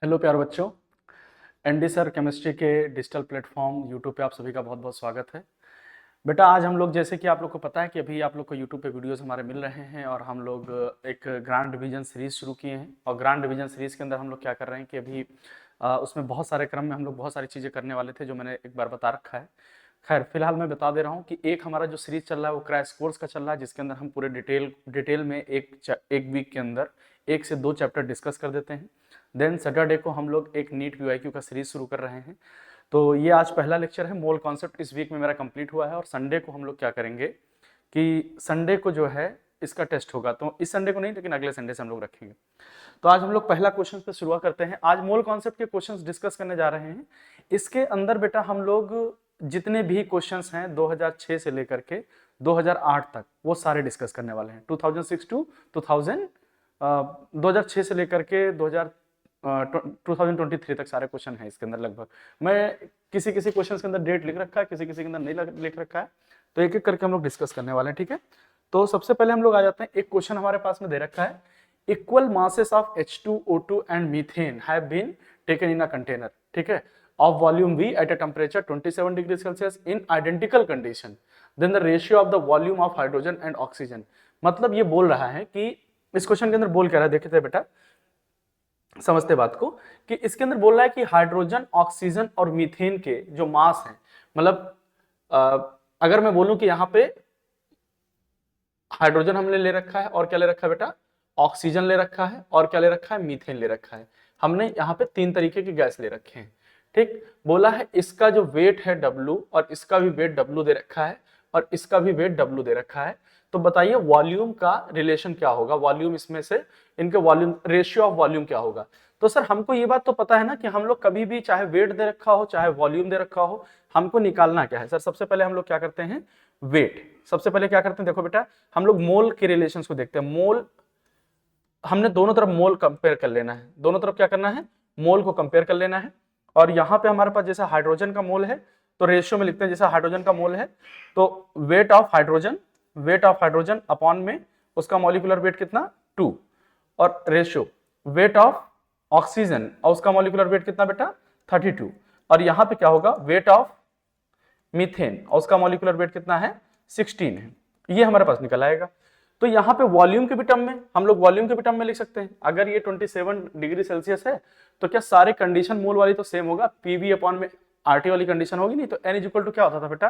Hello प्यारे बच्चों। ND sir chemistry के डिजिटल प्लेटफॉर्म यूट्यूब पे आप सभी का बहुत बहुत स्वागत है। बेटा आज हम लोग, जैसे कि आप लोग को पता है कि अभी आप लोग को यूट्यूब पे वीडियोस हमारे मिल रहे हैं और हम लोग एक ग्रांड डिवीजन सीरीज शुरू किए हैं। और ग्रांड डिवीजन सीरीज के अंदर हम लोग क्या कर रहे हैं कि अभी उसमें बहुत सारे क्रम में हम लोग बहुत सारी चीज़ें करने वाले थे जो मैंने एक बार बता रखा है। खैर फिलहाल मैं बता दे रहा हूँ कि एक हमारा जो सीरीज चल रहा है वो क्रैश कोर्स का चल रहा है, जिसके अंदर हम पूरे डिटेल में एक वीक के अंदर 1 से 2 चैप्टर डिस्कस कर देते हैं। देन सैटरडे को हम लोग एक नीट पीवाईक्यू का सीरीज शुरू कर रहे हैं। तो ये आज पहला लेक्चर है। मोल कॉन्सेप्ट इस वीक में मेरा कंप्लीट हुआ है और संडे को हम लोग क्या करेंगे कि संडे को जो है इसका टेस्ट होगा। तो इस संडे को नहीं, लेकिन अगले संडे से हम लोग रखेंगे। तो आज हम लोग पहला क्वेश्चन पे शुरुआत करते हैं। आज मोल कॉन्सेप्ट के क्वेश्चंस डिस्कस करने जा रहे हैं। इसके अंदर बेटा हम लोग जितने भी क्वेश्चंस हैं 2006 से लेकर के 2008 तक वो सारे डिस्कस करने वाले हैं। 2006 टू 2006 से लेकर के 2023 तक सारे क्वेश्चन हैं इसके अंदर लगभग। मैं किसी किसी क्वेश्चन के अंदर डेट लिख रखा है, किसी किसी के अंदर नहीं लिख रखा है, तो एक एक करके हम लोग डिस्कस करने वाले हैं। ठीक है, तो सबसे पहले हम लोग आ जाते हैं। एक क्वेश्चन हमारे पास में दे रखा है, equal masses of H2O2 and methane have been taken in a container, ठीक है, of volume V at a temperature 27 degrees Celsius in identical condition, then the ratio of the volume of hydrogen and oxygen। मतलब ये बोल रहा है कि इस question के अंदर बोल क्या रहा है, देखते हैं बेटा, समझते बात को। कि इसके अंदर बोल रहा है कि हाइड्रोजन, ऑक्सीजन और मीथेन के जो मास हैं, मतलब अगर मैं बोलूं कि यहाँ पे हाइड्रोजन हमने ले रखा है और क्या ले रखा है बेटा, ऑक्सीजन ले रखा है और क्या ले रखा है, मीथेन ले रखा है। हमने यहाँ पे 3 तरीके की गैस ले रखे हैं। ठीक, बोला है इसका जो वेट है W और इसका भी वेट W दे रखा है और इसका भी वेट W दे रखा है। तो बताइए वॉल्यूम का रिलेशन क्या होगा, वॉल्यूम इसमें से इनके वॉल्यूम, रेशियो ऑफ वॉल्यूम क्या होगा। तो सर हमको ये बात तो पता है ना कि हम लोग कभी भी चाहे वेट दे रखा हो चाहे वॉल्यूम दे रखा हो, हमको निकालना क्या है। सर सबसे पहले हम लोग क्या करते हैं, वेट। सबसे पहले क्या करते हैं, देखो बेटा, हम लोग मोल के रिलेशंस को देखते हैं। मोल, हमने दोनों तरफ मोल कंपेयर कर लेना है, दोनों तरफ क्या करना है, मोल को कंपेयर कर लेना है। और यहाँ पे हमारे पास जैसा हाइड्रोजन का मोल है तो रेशियो में लिखते हैं, जैसा हाइड्रोजन का मोल है तो वेट ऑफ हाइड्रोजन अपॉन में उसका मॉलिक्यूलर वेट कितना 2, और रेशियो वेट ऑफ ऑक्सीजन और उसका मॉलिक्यूलर वेट कितना बेटा 32। और यहाँ पे क्या होगा, वेट ऑफ मीथेन और उसका मॉलिक्यूलर वेट कितना है 16 है। ये हमारे पास निकल आएगा। तो यहाँ पे वॉल्यूम के भी टर्म में हम लोग वॉल्यूम के भी टर्म में लिख सकते हैं। अगर ये 27 डिग्री सेल्सियस है तो क्या सारे कंडीशन मोल वाली तो सेम होगा, पीवी अपॉन में आरटी वाली कंडीशन होगी नहीं। तो एन इज इक्वल टू क्या होता था बेटा,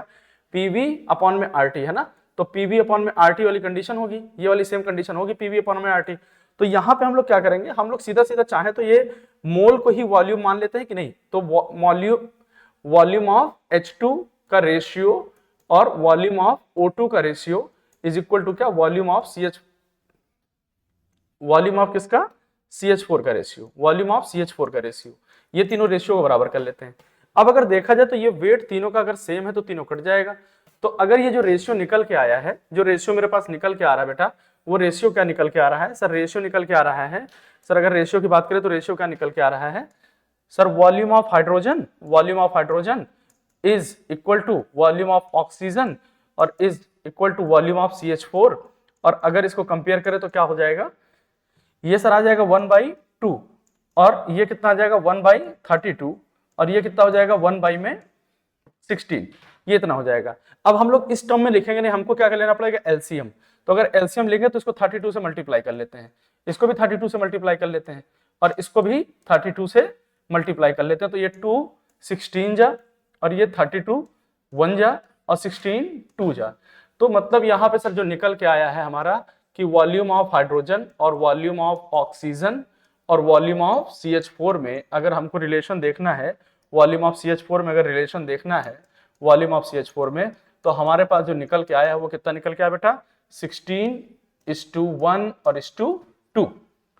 पीवी अपॉन में आरटी, है ना। तो पीवी अपॉन में आरटी वाली कंडीशन होगी, ये वाली सेम कंडीशन होगी पीवी अपॉन में आरटी। तो यहाँ पे हम लोग क्या करेंगे, हम लोग सीधा सीधा चाहे तो ये मोल को ही वॉल्यूम मान लेते हैं कि नहीं। तो वॉल्यूम ऑफ H2 का रेशियो और वॉल्यूम ऑफ O2 का रेशियो इज इक्वल टू क्या, वॉल्यूम ऑफ किसका, CH4 का रेशियो, वॉल्यूम ऑफ CH4 का रेशियो। ये तीनों रेशियो को बराबर कर लेते हैं। अब अगर देखा जाए तो ये वेट तीनों का अगर सेम है तो तीनों कट जाएगा। तो अगर ये जो रेशियो निकल के आया है, जो रेशियो मेरे पास निकल के आ रहा है बेटा, वो रेशियो क्या निकल के आ रहा है सर, रेशियो निकल के आ रहा है सर, अगर रेशियो की बात करें तो रेशियो क्या निकल के आ रहा है sir, volume of hydrogen is equal to volume of oxygen और is equal to volume of CH4। और अगर इसको कंपेयर करें तो क्या हो जाएगा, ये सर आ जाएगा 1/2 और ये कितना आ जाएगा 1/32 और ये कितना हो जाएगा 1/16, ये इतना हो जाएगा। अब हम लोग इस टर्म में लिखेंगे नहीं, हमको क्या कर लेना पड़ेगा, एलसीएम। तो अगर एलसीएम लेंगे तो इसको 32 से मल्टीप्लाई कर लेते हैं, इसको भी 32 से मल्टीप्लाई कर लेते हैं और इसको भी 32 से मल्टीप्लाई कर लेते हैं। तो ये 2 16 जा और ये 32 1 जा और 16 2 जा। तो मतलब यहाँ पे सर जो निकल के आया है हमारा कि वॉल्यूम ऑफ हाइड्रोजन और वॉल्यूम ऑफ ऑक्सीजन और वॉल्यूम ऑफ CH4 में अगर हमको रिलेशन देखना है, वॉल्यूम ऑफ CH4 में अगर रिलेशन देखना है वॉल्यूम ऑफ CH4 में, तो हमारे पास जो निकल के आया है वो कितना निकल के आया बेटा, 16:1 और 2,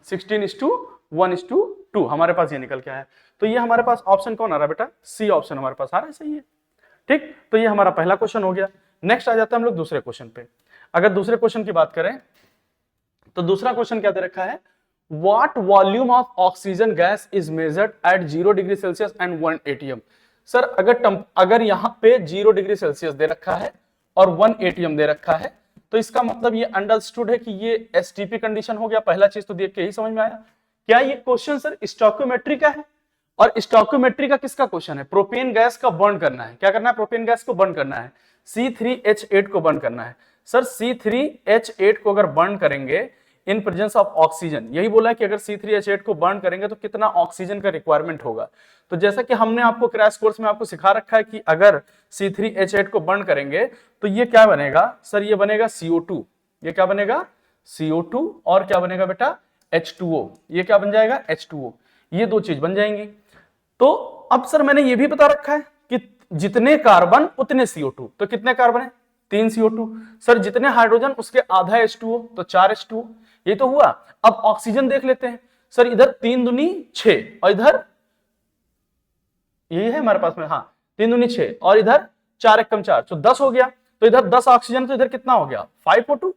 16:1:2 हमारे पास ये निकल के आया है। तो ये हमारे पास ऑप्शन कौन आ रहा है बेटा, सी ऑप्शन हमारे पास आ रहा है, सही है। ठीक, तो ये हमारा पहला क्वेश्चन हो गया। नेक्स्ट आ जाता है हम लोग दूसरे क्वेश्चन पे। अगर दूसरे क्वेश्चन की बात करें तो दूसरा क्वेश्चन क्या दे रखा है, what volume of oxygen gas is measured eight 0 degree Celsius and 1 atm। Sir अगर यहां पे 0 डिग्री सेल्सियस दे रखा है और 1 atm दे रखा है तो इसका मतलब ये अंडरस्टूड है कि ये एसटीपी कंडीशन हो गया। पहला चीज तो देख के ही समझ में आया क्या ये क्वेश्चन सर स्टोइकोमेट्री का है? और स्टोइकोमेट्री का किसका क्वेश्चन है? प्रोपेन गैस का बर्न करना है। क्या करना है? प्रोपेन गैस को बर्न करना है, C3H8 को बर्न करना है। सर C3H8 को अगर बर्न करेंगे इन प्रेजेंस ऑफ ऑक्सीजन, यही बोला है कि अगर C3H8 को बर्न करेंगे तो कितना ऑक्सीजन का रिक्वायरमेंट होगा। तो जैसा कि हमने आपको क्रैश कोर्स में आपको सिखा रखा है कि अगर C3H8 को बर्न करेंगे तो ये क्या बनेगा सर? ये बनेगा CO2। ये क्या बनेगा? CO2। और क्या बनेगा बेटा? H2O। ये क्या बन जाएगा? H2O। ये दो चीज बन जाएंगी। तो अब सर मैंने ये भी बता रखा है कि जितने कार्बन उतने CO2। तो कितने कार्बन है? 3 CO2। सर जितने हाइड्रोजन उसके आधा H2O, तो 4 H2O। ये तो हुआ। अब ऑक्सीजन देख लेते हैं। सर इधर 3 दूनी 6 और इधर यही है हमारे पास में, हाँ 3 दूनी 6 और इधर 4 एक कम 4, तो 10 हो गया। तो इधर 10 ऑक्सीजन, तो इधर कितना हो गया? 5 O2।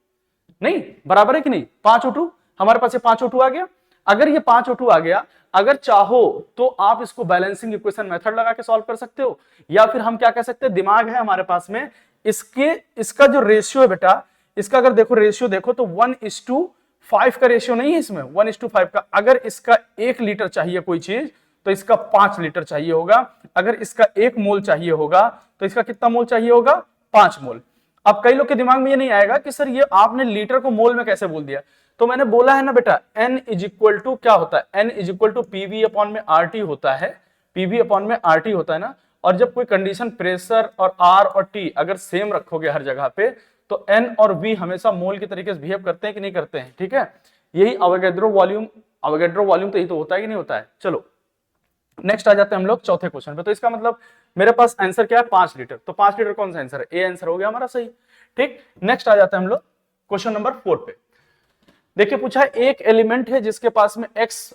नहीं बराबर है कि नहीं? 5 O2 हमारे पास, ये 5 O2 आ गया। अगर ये 5 O2 आ गया, अगर चाहो तो आप इसको बैलेंसिंग इक्वेशन मेथड लगा के सॉल्व कर सकते हो, या फिर हम क्या कह सकते हैं, दिमाग है हमारे पास में, इसका जो रेशियो है बेटा, इसका अगर देखो रेशियो देखो तो 1:5 का रेशियो नहीं है इसमें, 1:5 का। अगर इसका 1 लीटर चाहिए कोई चीज तो इसका 5 लीटर चाहिए होगा। अगर इसका 1 मोल चाहिए होगा तो इसका कितना मोल चाहिए होगा? 5 मोल। अब कई लोग के दिमाग में ये नहीं आएगा कि सर ये आपने लीटर को मोल में कैसे बोल दिया। तो मैंने बोला है ना बेटा, N = क्या होता है? N = PV/RT होता है। PV/RT होता है ना। और जब कोई कंडीशन प्रेशर और R और T अगर सेम रखोगे हर जगह पे, तो N और V हमेशा मोल के तरीके से बिहेव करते हैं कि नहीं करते हैं? ठीक है, यही अवोगाड्रो वॉल्यूम तो यही तो होता है कि नहीं होता है। चलो नेक्स्ट आ जाते हैं हम लोग चौथे क्वेश्चन पे। तो इसका मतलब मेरे पास आंसर क्या है? 5 लीटर। तो 5 लीटर कौन सा आंसर है? ए आंसर हो गया हमारा सही। ठीक, नेक्स्ट आ जाते हैं हम लोग क्वेश्चन नंबर 4 पे। देखिए पूछा है, एक एलिमेंट है जिसके पास में X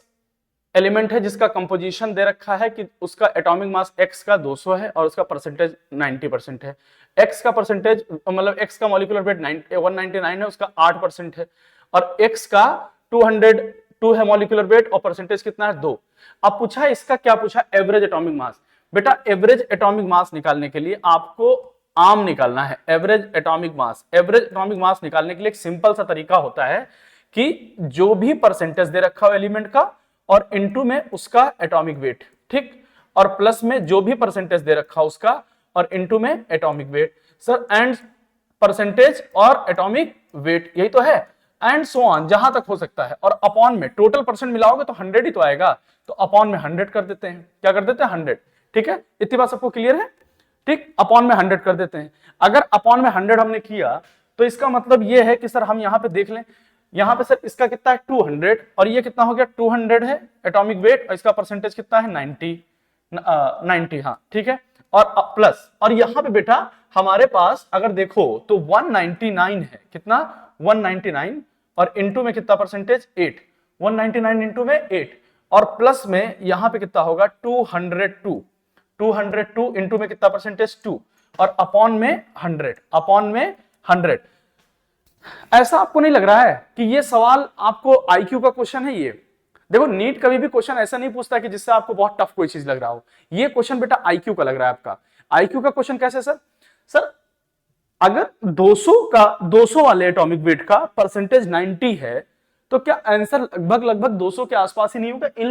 एलिमेंट है जिसका कंपोजिशन दे रखा है कि उसका एटॉमिक मास X का 200 है और उसका परसेंटेज 90% है। X का परसेंटेज मतलब X का मॉलिक्यूलर वेट 199 है, उसका 8% है। और X का 202 है मॉलिक्यूलर वेट और परसेंटेज कितना है? 2। अब पूछा है इसका क्या पूछा? Average atomic mass. बेटा एवरेज एटॉमिक मास निकालने के लिए आपको आम निकालना है। एवरेज एटॉमिक मास निकालने के लिए एक सिंपल सा तरीका होता है कि जो भी परसेंटेज दे रखा हो एलिमेंट का और इनटू में उसका एटॉमिक वेट, ठीक, और प्लस में जो भी परसेंटेज दे रखा हो उसका और इनटू में atomic weight. Sir and percentage और एटॉमिक वेट, यही तो है, एंड सो ऑन, जहां तक हो सकता है। और अपॉन में टोटल परसेंट मिलाओगे तो 100 ही तो आएगा, तो अपॉन में 100 कर देते हैं। क्या कर देते हैं? 100। ठीक है, इतनी बात सबको क्लियर है? ठीक, अपॉन में 100 कर देते हैं। अगर अपॉन में 100 हमने किया तो इसका मतलब ये है कि सर हम यहां पे देख लें, यहां पे सर इसका कितना है? 200 और ये कितना हो गया? 200 है एटॉमिक वेट और इसका परसेंटेज कितना है? 90। हाँ ठीक है, और प्लस, और यहां पे बेटा हमारे पास अगर देखो तो 199 है। कितना? 199 और इनटू में कितना परसेंटेज? 8। 199 इनटू में 8 और प्लस में यहां पे कितना होगा? 202 इनटू में कितना परसेंटेज? 2 और अपॉन में 100। ऐसा आपको नहीं लग रहा है कि ये सवाल आपको आईक्यू का क्वेश्चन है? ये देखो, नीट कभी भी क्वेश्चन ऐसा नहीं पूछता कि जिससे आपको बहुत टफ कोई चीज लग रहा हो। ये क्वेश्चन बेटा आईक्यू का लग रहा है आपका। आईक्यू का क्वेश्चन कैसे सर? सर अगर 200 वाले एटॉमिक वेट का परसेंटेज 90 है तो क्या आंसर लगभग 200 के आसपास ही नहीं होगा? इन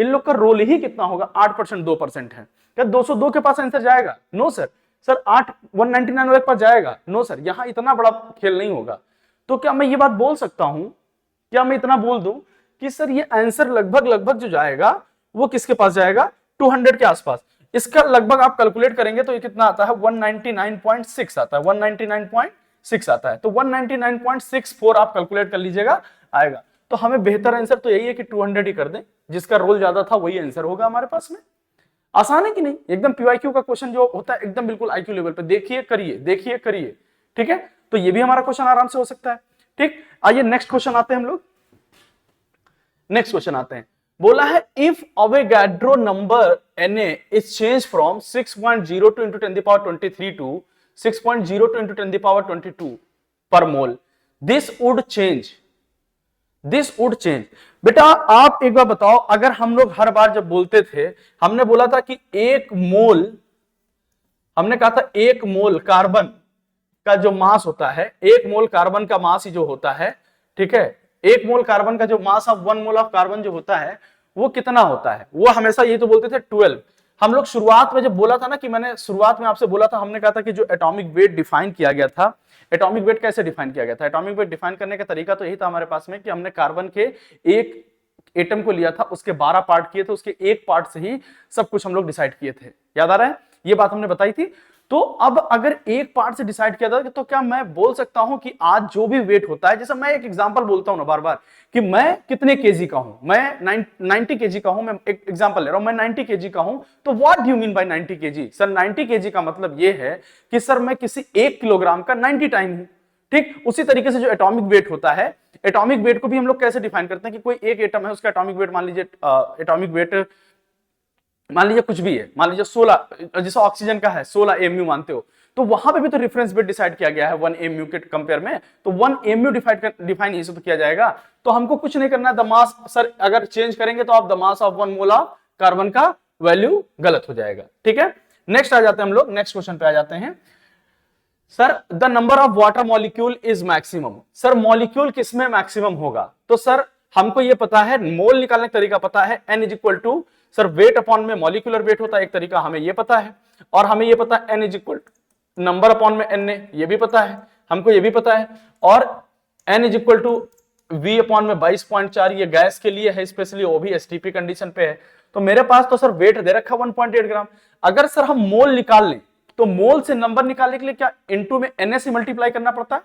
लोग का रोल ही कितना होगा? 8%, 2% है। क्या 202 के पास आंसर जाएगा? No sir. सर 199 वाले के पास जाएगा? नो सर, यहां इतना बड़ा खेल नहीं होगा। तो क्या मैं ये बात बोल सकता हूं, क्या मैं इतना बोल दूं कि सर ये आंसर लगभग जो जाएगा वो किसके पास जाएगा? 200 के आसपास। इसका लगभग आप कैलकुलेट करेंगे तो ये कितना आता है? 199.6 आता है। 199.6 आता है। तो 199.64 आप कैलकुलेट कर लीजिएगा, आएगा। तो हमें बेहतर आंसर तो यही है कि 200 ही कर दें, जिसका रोल ज्यादा था वही आंसर होगा हमारे पास में। आसान है कि नहीं? एकदम पीवाईक्यू का क्वेश्चन जो होता है एकदम बिल्कुल आईक्यू लेवल पे, देखिए करिए। ठीक है, तो ये भी हमारा क्वेश्चन आराम से हो सकता है। ठीक, आइए नेक्स्ट क्वेश्चन आते हैं हम लोग। नेक्स्ट क्वेश्चन आते हैं, बोला है if Avogadro number Na is change from 6.02 into 10 the power 23 to 6.02 into 10 the power 22 per mole, this would change। बेटा आप एक बार बताओ, अगर हम लोग हर बार जब बोलते थे, हमने बोला था कि हमने कहा था 1 मोल कार्बन का जो मास होता है, 1 मोल कार्बन का मास ही जो होता है, ठीक है, 1 मोल कार्बन का जो mass of 1 mole of carbon जो होता है वो कितना होता है, वो हमेशा ये तो बोलते थे 12। हम लोग शुरुआत में जब बोला था ना, कि मैंने शुरुआत में आपसे बोला था, हमने कहा था कि जो एटॉमिक वेट डिफाइन किया गया था, एटॉमिक वेट कैसे डिफाइन किया गया था, एटॉमिक वेट डिफाइन करने का तरीका तो यही था हमारे पास में कि हमने कार्बन के एक एटम को लिया था, उसके 12 पार्ट किए थे, उसके एक पार्ट से ही सब कुछ हम लोग डिसाइड किए थे। याद आ रहा है, ये बात हमने बताई थी। तो अब अगर एक पार्ट से डिसाइड किया था, तो क्या मैं बोल सकता हूं कि आज जो भी वेट होता है, जैसे मैं एक एग्जांपल बोलता हूं ना बार बार कि मैं कितने केजी का हूं, मैं 90 केजी का हूं, मैं एक एग्जांपल ले रहा हूं, मैं 90 केजी का हूं, तो what do you mean by 90 KG? Sir 90 KG का मतलब ये है कि सर मैं किसी 1 किलोग्राम का 90 टाइम हूं। ठीक उसी तरीके से जो एटॉमिक वेट होता है, एटॉमिक वेट को भी हम लोग कैसे डिफाइन करते हैं कि कोई एक एटम है, उसका एटॉमिक वेट मान लीजिए, एटॉमिक वेट मान लीजिए कुछ भी है, मान लीजिए 16, जैसे ऑक्सीजन का है 16 एमयू मानते हो, तो वहां पे भी तो रेफरेंस वेट डिसाइड किया गया है 1 एमयू के कंपेयर में, तो 1 एमयू डिफाइन इसे तो किया जाएगा। तो हमको कुछ नहीं करना है, द मास, सर अगर चेंज करेंगे तो आप the mass of 1 mole of carbon का वैल्यू गलत हो जाएगा। ठीक है, नेक्स्ट आ जाते हैं हम लोग, नेक्स्ट क्वेश्चन पे आ जाते हैं। Sir the number of water molecule is maximum, sir molecule किसमें मैक्सिमम होगा? तो सर हमको ये पता है, मोल निकालने का तरीका पता है, n is equal to sir weight upon में मॉलिक्यूलर वेट होता है, एक तरीका हमें ये पता है, और हमें ये पता है n is equal number upon में n, ये भी पता है हमको, ये भी पता है, और n is equal to v upon में 22.4, ये गैस के लिए है स्पेशली, वो भी एसटीपी कंडीशन पे है। तो मेरे पास तो सर वेट दे रखा 1.8 ग्राम। अगर सर हम मोल निकाल लें, तो मोल से नंबर निकालने के लिए क्या इनटू में एन से मल्टीप्लाई करना पड़ता है?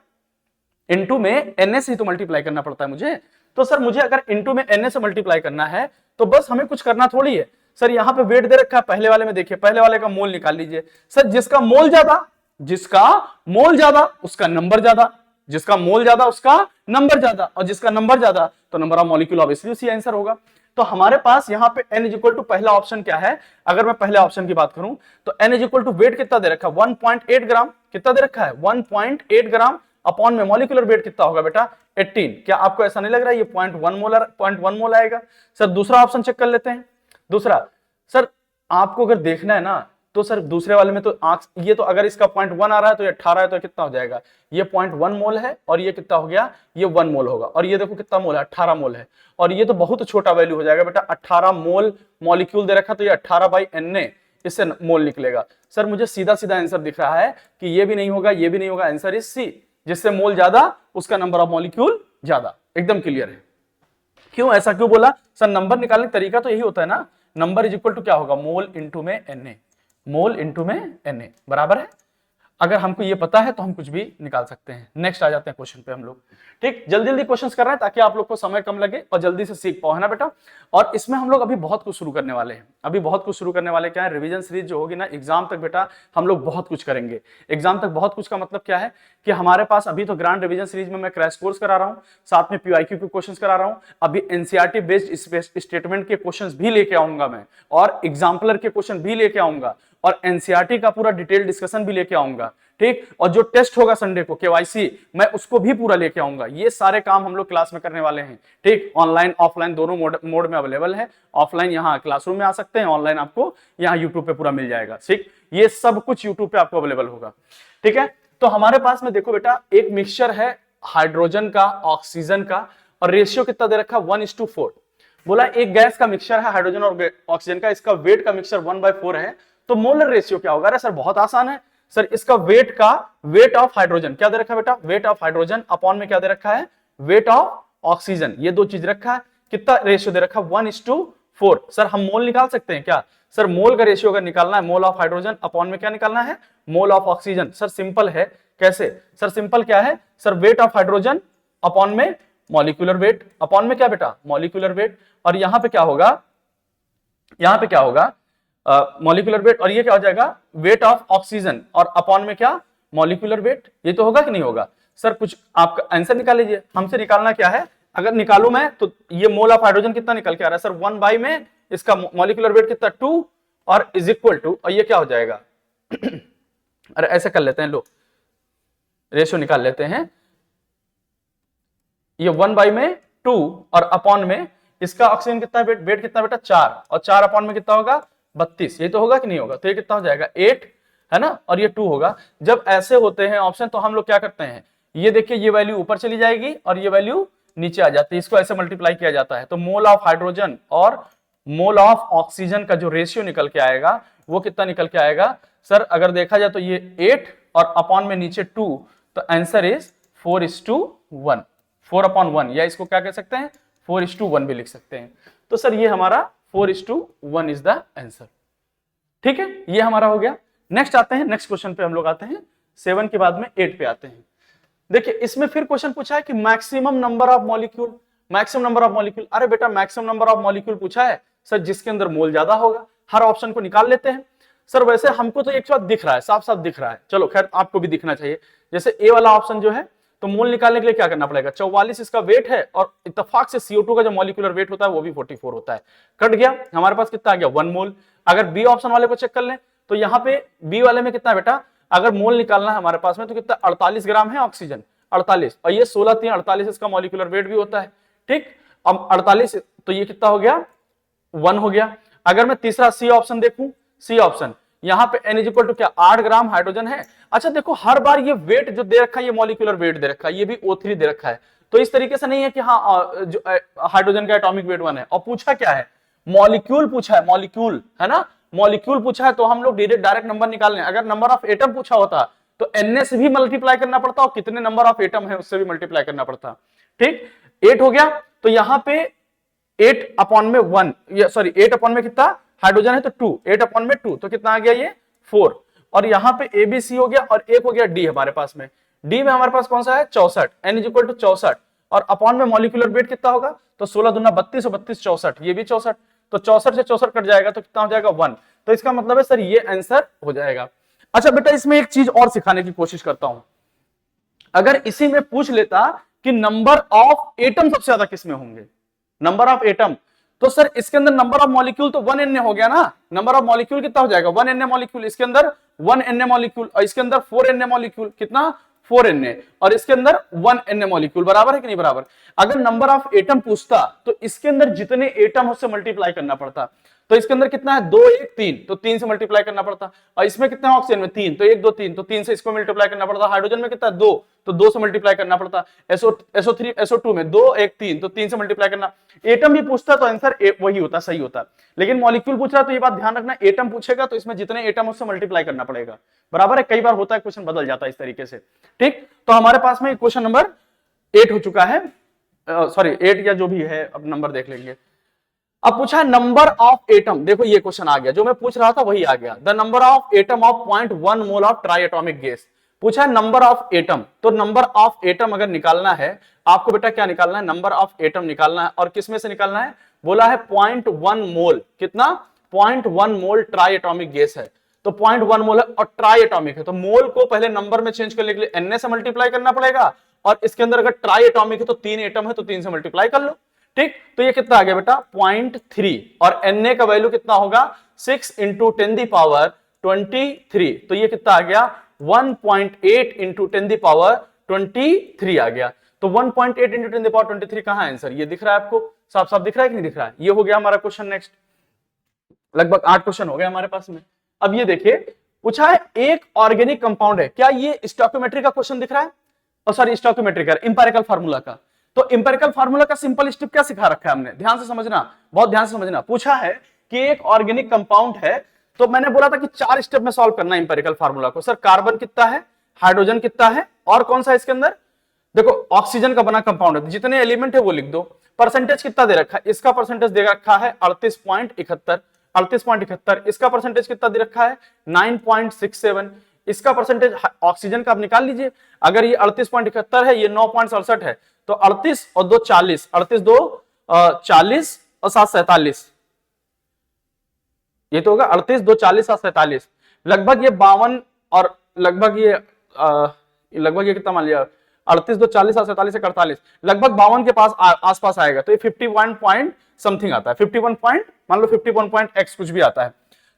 इनटू में एन से ही तो मल्टीप्लाई करना पड़ता है मुझे। तो सर मुझे अगर इनटू में एन से मल्टीप्लाई करना है, तो बस हमें कुछ करना थोड़ी है। सर यहाँ पे वेट दे रखा है, पहले वाले में देखिए, पहले वाले का मोल निकाल लीजिए। सर जिसका मोल ज्यादा, जिसका मोल ज्यादा उसका नंबर ज्यादा, जिसका मोल ज्यादा उसका नंबर ज्यादा, और जिसका नंबर ज्यादा तो नंबर ऑफ मॉलिक्यूल ऑब्वियसली उसी आंसर होगा। तो हमारे पास यहाँ पे n इज इक्वल टू पहला ऑप्शन क्या है? अगर मैं पहले ऑप्शन की बात करूं तो n is equal to weight कितना दे रखा है? 1.8 ग्राम। कितना दे रखा है? 1.8 ग्राम अपॉन में मॉलिक्यूलर वेट कितना होगा बेटा? 18। क्या आपको ऐसा नहीं लग रहा है ये 0.1 मोल आएगा? सर दूसरा ऑप्शन चेक कर लेते हैं। दूसरा, सर आपको अगर देखना है ना, तो सर दूसरे वाले में तो ये तो अगर इसका 0.1 आ रहा है तो ये 18 है, तो कितना हो जाएगा? ये 0.1 मोल है, और ये कितना हो गया? ये 1 मोल होगा। और ये देखो कितना मोल है? 18 मोल है। और ये तो बहुत छोटा वैल्यू हो जाएगा बेटा, 18 मोल मॉलिक्यूल दे रखा, तो ये 18/n इससे मोल निकलेगा। सर मुझे सीधा सीधा आंसर दिख रहा है कि ये भी नहीं होगा, ये भी नहीं होगा, आंसर इज सी, जिससे मोल ज्यादा उसका नंबर ऑफ मॉलिक्यूल ज्यादा। एकदम क्लियर है। क्यों, ऐसा क्यों बोला? सर नंबर निकालने का तरीका तो यही होता है ना, नंबर इज इक्वल टू क्या होगा? मोल इंटू में Na, मोल इंटू में Na बराबर है। अगर हमको ये पता है तो हम कुछ भी निकाल सकते हैं। नेक्स्ट आ जाते हैं क्वेश्चन पे हम लोग। ठीक, जल्दी जल्दी क्वेश्चंस कर रहे हैं ताकि आप लोग को समय कम लगे और जल्दी से सीख पाओ, है ना बेटा। और इसमें हम लोग अभी बहुत कुछ शुरू करने वाले हैं, अभी बहुत कुछ शुरू करने वाले। क्या है? रिवीजन सीरीज जो होगी ना, एग्जाम तक बेटा हम लोग बहुत कुछ करेंगे। एग्जाम तक बहुत कुछ का मतलब क्या है कि हमारे पास अभी तो ग्रांड रिवीजन सीरीज में मैं क्रैश कोर्स करा रहा हूँ, साथ में पीआईक्यू के क्वेश्चन करा रहा हूँ। अभी एनसीईआरटी बेस्ड स्टेटमेंट के क्वेश्चन भी लेके आऊंगा मैं, और एग्जाम्पलर के क्वेश्चन भी लेके आऊंगा, और एनसीईआरटी का पूरा डिटेल डिस्कशन भी लेके आऊंगा। ठीक, और जो टेस्ट होगा संडे को केवाईसी, मैं उसको भी पूरा लेके आऊंगा। ये सारे काम हम लोग क्लास में करने वाले हैं। ठीक, ऑनलाइन ऑफलाइन दोनों मोड में अवेलेबल है। ऑफलाइन यहाँ क्लासरूम में आ सकते हैं, ऑनलाइन आपको यहाँ यूट्यूब पे पूरा मिल जाएगा। ठीक, ये सब कुछ यूट्यूब पे आपको अवेलेबल होगा। ठीक है, तो हमारे पास में देखो बेटा एक मिक्सचर है हाइड्रोजन का, ऑक्सीजन का, और रेशियो कितना दे रखा? 1:4। बोला एक गैस का मिक्सचर है हाइड्रोजन और ऑक्सीजन का, इसका वेट का मिक्सचर 1/4 है, तो मोलर रेशियो क्या होगा? अरे सर बहुत आसान है सर, इसका वेट का, वेट ऑफ हाइड्रोजन क्या दे रखा है बेटा? वेट ऑफ हाइड्रोजन अपॉन में क्या दे रखा है? Weight of oxygen. ये दो चीज रखा है, कितना रेशियो दे रखा है? 1:4। सर हम मोल निकाल सकते हैं क्या? सर मोल का रेशियो अगर निकालना है, मोल ऑफ हाइड्रोजन अपॉन में क्या निकालना है? मोल ऑफ ऑक्सीजन। सर सिंपल है, कैसे? सर सिंपल क्या है? Sir weight of hydrogen upon में मॉलिक्यूलर वेट, अपॉन में क्या बेटा? Molecular weight. और यहां पे क्या होगा? यहां पे क्या होगा? मॉलिक्यूलर वेट, और ये क्या हो जाएगा? वेट ऑफ ऑक्सीजन, और अपॉन में क्या? Molecular weight. ये तो होगा कि नहीं होगा? सर कुछ आपका आंसर निकाल लीजिए। हमसे निकालना क्या है? अगर निकालू मैं तो ये मोल ऑफ हाइड्रोजन कितना निकल के आ रहा है? सर 1 में इसका मॉलिक्यूलर वेट कितना? 2, और इज इक्वल टू, और ये क्या हो जाएगा? अरे ऐसे कर लेते हैं, लो रेशियो निकाल लेते हैं। ये 1 में 2 और अपॉन में इसका ऑक्सीजन कितना वेट? वेट कितना बेटा? 4, और 4 अपॉन में कितना होगा? 32। ये तो होगा कि नहीं होगा? तो ये कितना हो जाएगा? 8, है ना, और ये 2 होगा। जब ऐसे होते हैं ऑप्शन तो हम लोग क्या करते हैं? ये देखिए, ये वैल्यू ऊपर चली जाएगी और ये वैल्यू नीचे आ जाती है, इसको ऐसे मल्टीप्लाई किया जाता है। तो मोल ऑफ हाइड्रोजन और मोल ऑफ ऑक्सीजन का जो रेशियो निकल के आएगा वो कितना निकल के आएगा सर? अगर देखा जाए तो ये 8 और अपॉन में नीचे 2, तो आंसर इज 4:1, 4/1, या इसको क्या कह सकते हैं 4:1 भी लिख सकते हैं। तो सर ये हमारा 4:1 इज द आंसर। ठीक है, ये हमारा हो गया। नेक्स्ट आते हैं, नेक्स्ट क्वेश्चन पे हम लोग आते हैं, 7 के बाद में 8 पे आते हैं। देखिए इसमें फिर क्वेश्चन पूछा है कि maximum number of molecule, maximum number of molecule. अरे बेटा मैक्सिमम नंबर ऑफ मॉलिक्यूल पूछा है सर जिसके अंदर मोल ज्यादा होगा, हर ऑप्शन को निकाल लेते हैं। सर वैसे हमको तो एक बात दिख रहा है, साफ साफ दिख रहा है, चलो खैर आपको भी दिखना चाहिए। जैसे ए वाला ऑप्शन जो है, तो मोल निकालने के लिए क्या करना पड़ेगा, 44 इसका वेट है और इत्तेफाक से CO2 का जो मॉलिक्यूलर वेट होता है वो भी 44 होता है। कट गया, हमारे पास कितना आ गया 1 मोल। अगर बी ऑप्शन वाले को चेक कर लें तो यहाँ पे बी वाले में कितना बेटा, अगर मोल निकालना है हमारे पास में तो कितना 48 ग्राम है ऑक्सीजन, 48, और ये 16 3 48 इसका मॉलिक्यूलर वेट भी होता है। ठीक, अब 48 तो ये कितना हो गया 1 हो गया। अगर मैं तीसरा सी ऑप्शन देखूं, सी ऑप्शन यहाँ पे n इक्वल टू क्या 8 ग्राम हाइड्रोजन है। अच्छा देखो हर बार ये वेट जो दे रखा है, ये मॉलिक्यूलर वेट दे रखा है, ये भी O3 दे रखा है, तो इस तरीके से नहीं है कि हाँ जो हाइड्रोजन का एटॉमिक वेट 1 है। और पूछा क्या है, मॉलिक्यूल पूछा है, मॉलिक्यूल है ना, मॉलिक्यूल पूछा है, तो हम लोग डायरेक्ट नंबर निकाल लें। अगर नंबर ऑफ एटम पूछा होता तो n से भी मल्टीप्लाई करना पड़ता और कितने नंबर ऑफ एटम है उससे भी मल्टीप्लाई करना पड़ता। ठीक, 8 हो गया, तो यहाँ पे 8/1, सॉरी 8 में कितना हाइड्रोजन है तो 2, 8 में 2 तो कितना आ गया ये 4। और यहाँ पे ABC हो गया और एक हो गया D हमारे पास में। D में हमारे पास कौन सा है 64, n इक्वल टू 64, और अपॉन में मॉलिक्यूलर वेट कितना होगा, तो 16 दूना 32 और 32 64, ये भी 64, तो 64 से 64 कट जाएगा तो कितना हो जाएगा 1। तो इसका मतलब है सर ये आंसर हो जाएगा। अच्छा बेटा इसमें एक चीज और सिखाने की कोशिश करता हूं, अगर इसी में पूछ लेता कि नंबर ऑफ एटम सबसे ज्यादा किसमें होंगे, नंबर ऑफ एटम, तो सर इसके अंदर नंबर ऑफ मॉलिक्यूल तो 1 हो गया ना, नंबर ऑफ मॉलिक्यूल कितना हो जाएगा 1 मॉलिक्यूल, इसके अंदर 1 मॉलिक्यूल और इसके अंदर 4 मॉलिक्यूल, कितना 4 और इसके अंदर 1 मॉलिक्यूल, बराबर है कि नहीं बराबर। अगर नंबर ऑफ एटम पूछता तो इसके अंदर जितने एटम उससे मल्टीप्लाई करना पड़ता, तो इसके अंदर कितना है 2 1 3, तो 3 से मल्टीप्लाई करना पड़ता, और इसमें कितना है ऑक्सीजन में 3, तो 1 2 3, तो 3 से इसको मल्टीप्लाई करना पड़ता। हाइड्रोजन में कितना है 2, तो 2 से मल्टीप्लाई करना पड़ता। SO3 SO2 में 2 1 3, तो 3 से मल्टीप्लाई करना। एटम भी पूछता तो आंसर वही होता, सही होता, लेकिन मॉलिक्यूल पूछ रहा तो ये बात ध्यान रखना, एटम पूछेगा तो इसमें जितने एटम उससे मल्टीप्लाई करना पड़ेगा, बराबर है। कई बार होता है क्वेश्चन बदल जाता है इस तरीके से। ठीक, तो हमारे पास में क्वेश्चन नंबर 8 हो चुका है, सॉरी 8 या जो भी है, अब नंबर देख लेंगे। अब पूछा है नंबर ऑफ एटम, देखो ये क्वेश्चन आ गया, जो मैं पूछ रहा था वही आ गया। The number of atom of 0.1 mole of try atomic gas. पूछा है नंबर ऑफ एटम, तो नंबर ऑफ एटम अगर निकालना है आपको बेटा क्या निकालना है, नंबर ऑफ एटम निकालना है। और किसमें से निकालना है, बोला है 0.1 मोल, कितना 0.1 मोल ट्राई एटॉमिक गैस है, तो 0.1 मोल है और ट्राई एटॉमिक है, तो मोल को पहले नंबर में चेंज करने के लिए n से मल्टीप्लाई करना पड़ेगा, और इसके अंदर अगर ट्राई एटॉमिक है तो 3 एटम है तो 3 से मल्टीप्लाई कर लो। ठीक, तो ये कितना आ गया बेटा 0.3, और Na का वैल्यू कितना होगा 6 × 10⁻23, तो ये कितना आ गया 1.8 × 10⁻23 आ गया। तो 1.8 × 10⁻23 कहां है आंसर, ये दिख रहा है आपको, साफ साफ दिख रहा है कि नहीं दिख रहा है। ये हो गया हमारा क्वेश्चन। नेक्स्ट लगभग 8 क्वेश्चन हो गए हमारे पास में। अब ये देखिए पूछा है एक ऑर्गेनिक कंपाउंड है, क्या ये स्टोइकियोमेट्री का क्वेश्चन दिख रहा है, और सॉरी स्टोइकियोमेट्री का इंपेरिकल फार्मूला का। तो इंपेरिकल फार्मूला का सिंपल स्टेप क्या सिखा रखा है हमने, ध्यान से समझना, बहुत ध्यान से समझना। पूछा है कि एक ऑर्गेनिक कंपाउंड है, तो मैंने बोला था कि 4 स्टेप में सॉल्व करना है इंपेरिकल फार्मूला को। सर कार्बन कितना है, हाइड्रोजन कितना है, और कौन सा है इसके अंदर, देखो ऑक्सीजन का बना कंपाउंड है, जितने एलिमेंट है वो लिख दो। परसेंटेज कितना दे रखा है, इसका परसेंटेज दे रखा है 38.71, इसका परसेंटेज कितना दे रखा है 9.67, इसका परसेंटेज ऑक्सीजन का आप निकाल लीजिए। अगर ये 38.71 है, ये 9.67 है, तो 38 और 2 40, 38 2 40 और 7 47, ये तो होगा 38 2 40 7 47, लगभग ये 52, और लगभग ये कितना मान लिया 38 2 40 7 47 से 48, लगभग 52 के पास आसपास आएगा, तो ये 51 पॉइंट समथिंग आता है, 51 पॉइंट मान लो 51 पॉइंट x कुछ भी आता है।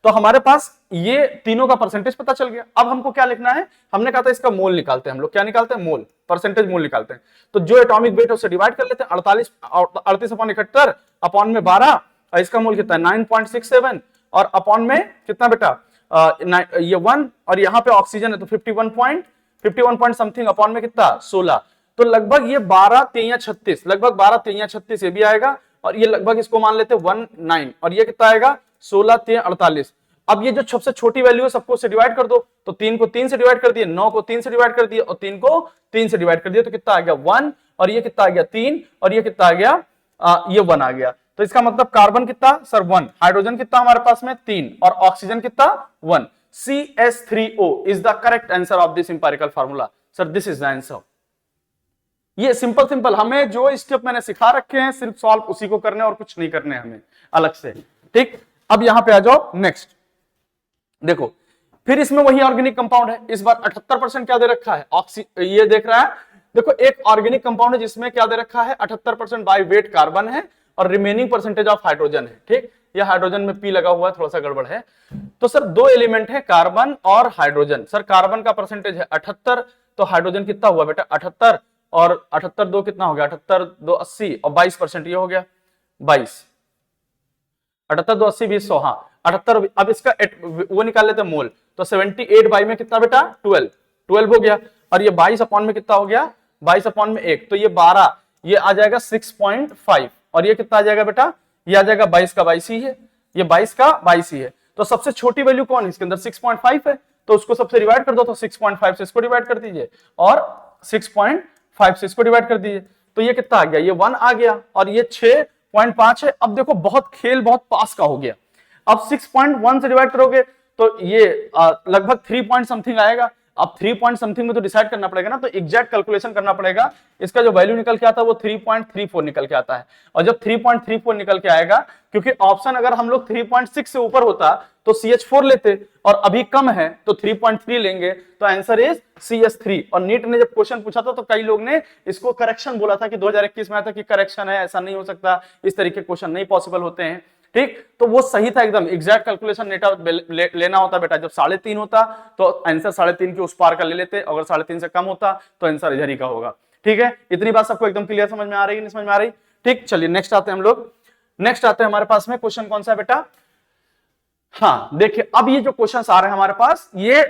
तो हमारे पास ये तीनों का परसेंटेज पता चल गया। अब हमको क्या लिखना है, हमने कहा था इसका मोल निकालते हैं हम लोग, क्या निकालते हैं मोल, परसेंटेज मोल निकालते हैं। तो जो एटॉमिक वेट है उससे डिवाइड कर लेते हैं, 38/71 अपॉन में 12, और इसका मोल कितना है 9.67, और अपॉन में कितना बेटा ये 1, और यहाँ पे ऑक्सीजन है तो 51 पॉइंट समथिंग, अपॉन में कितना 16, तो तो लगभग ये 12 3 36, लगभग 12 3 36 ये भी आएगा, और ये लगभग इसको मान लेते 19, और ये कितना आएगा 16 3 48। अब ये जो सबसे छोटी वैल्यू है सबको से डिवाइड कर दो, तो 3 को 3 से डिवाइड कर दिए, 9 को 3 से डिवाइड कर दिए, और 3 को 3 से डिवाइड कर दिया, तो कितना आ गया 1, और ये कितना आ गया 3, और ये कितना आ गया ये 1 आ गया। तो इसका मतलब कार्बन कितना सर 1, हाइड्रोजन कितना हमारे पास में 3, और ऑक्सीजन कितना 1। CH3O is the correct answer of this empirical formula. Sir this is the answer. ये सिंपल हमें जो स्टेप मैंने सिखा रखे हैं सिर्फ सॉल्व उसी को करने और कुछ नहीं करने हमें अलग से, ठीक। अब यहां पे आ जाओ नेक्स्ट, देखो फिर इसमें वही ऑर्गेनिक कंपाउंड है, इस बार 78% क्या दे रखा है ये देख रहा है, देखो एक ऑर्गेनिक कंपाउंड है जिसमें क्या दे रखा है 78% बाय वेट कार्बन है और रिमेनिंग परसेंटेज ऑफ हाइड्रोजन है, ठीक। यह हाइड्रोजन में पी लगा हुआ है, थोड़ा सा गड़बड़ है। तो सर दो एलिमेंट है कार्बन और हाइड्रोजन, सर कार्बन का परसेंटेज है 78, तो हाइड्रोजन कितना हुआ बेटा 78, और 78 2 कितना हो गया 78 2 80, और 22% ये हो गया 22, 78 2 80 20 100, हाँ 78। अब इसका वो निकाल लेते हैं मोल, तो 78 बाई में कितना बेटा 12 हो गया, और ये 22 अपॉन में कितना हो गया 22 अपॉन में 1, तो ये 12, ये आ जाएगा 6.5, और ये कितना आ जाएगा बेटा ये आ जाएगा 22 का 22 ही है, ये 22 का 22 ही है। तो सबसे छोटी वैल्यू कौन है इसके अंदर 6.5 है, तो उसको सबसे डिवाइड कर दो, तो 6.5 से इसको डिवाइड कर दीजिए और 6.5 से इसको डिवाइड कर दीजिए, तो ये कितना आ गया ये 1 आ गया, और ये 6.5 है। अब देखो बहुत खेल बहुत पास का हो गया, अब 6.1 से डिवाइड करोगे तो ये लगभग 3 पॉइंट समथिंग आएगा। अब 3 पॉइंट समथिंग में तो डिसाइड करना पड़ेगा ना, तो एग्जैक्ट कैलकुलेशन करना पड़ेगा, इसका जो वैल्यू निकल के आता है वो 3.34 निकल के आता है, और जब 3.34 निकल के आएगा, क्योंकि ऑप्शन अगर हम लोग 3.6 से ऊपर होता तो CH4 लेते, और अभी कम है तो 3.3 लेंगे, तो आंसर इज CH3। और नीट ने जब क्वेश्चन पूछा था तो कई लोग ने इसको करेक्शन बोला था कि 2021 में आया था कि करेक्शन है, ऐसा नहीं हो सकता, इस तरीके क्वेश्चन नहीं पॉसिबल होते हैं, ठीक। तो वो सही था एकदम, एग्जैक्ट कैलकुलेशन लेना होता बेटा जब 3.5 होता तो आंसर 3.5 के उस पार का ले लेते, अगर 3.5 से कम होता तो आंसर इधर ही का होगा, ठीक है। इतनी बात सबको एकदम क्लियर समझ में आ रही है, नहीं समझ में आ रही, ठीक। चलिए नेक्स्ट आते हैं हम लोग, नेक्स्ट आते हैं हमारे पास में क्वेश्चन कौन सा है बेटा, हाँ देखिए अब ये जो क्वेश्चन आ रहे हैं हमारे पास ये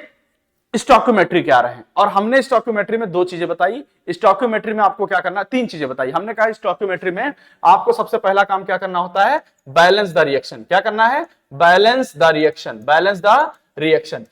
स्टोइकियोमेट्री के आ रहे हैं, और हमने स्टोइकियोमेट्री में 2 चीजें बताई। स्टोइकियोमेट्री में आपको क्या करना, 3 चीजें बताई हमने, कहा स्टोइकियोमेट्री में आपको सबसे पहला काम क्या करना होता है, बैलेंस द रिएक्शन। क्या करना है, balance the reaction, balance the reaction.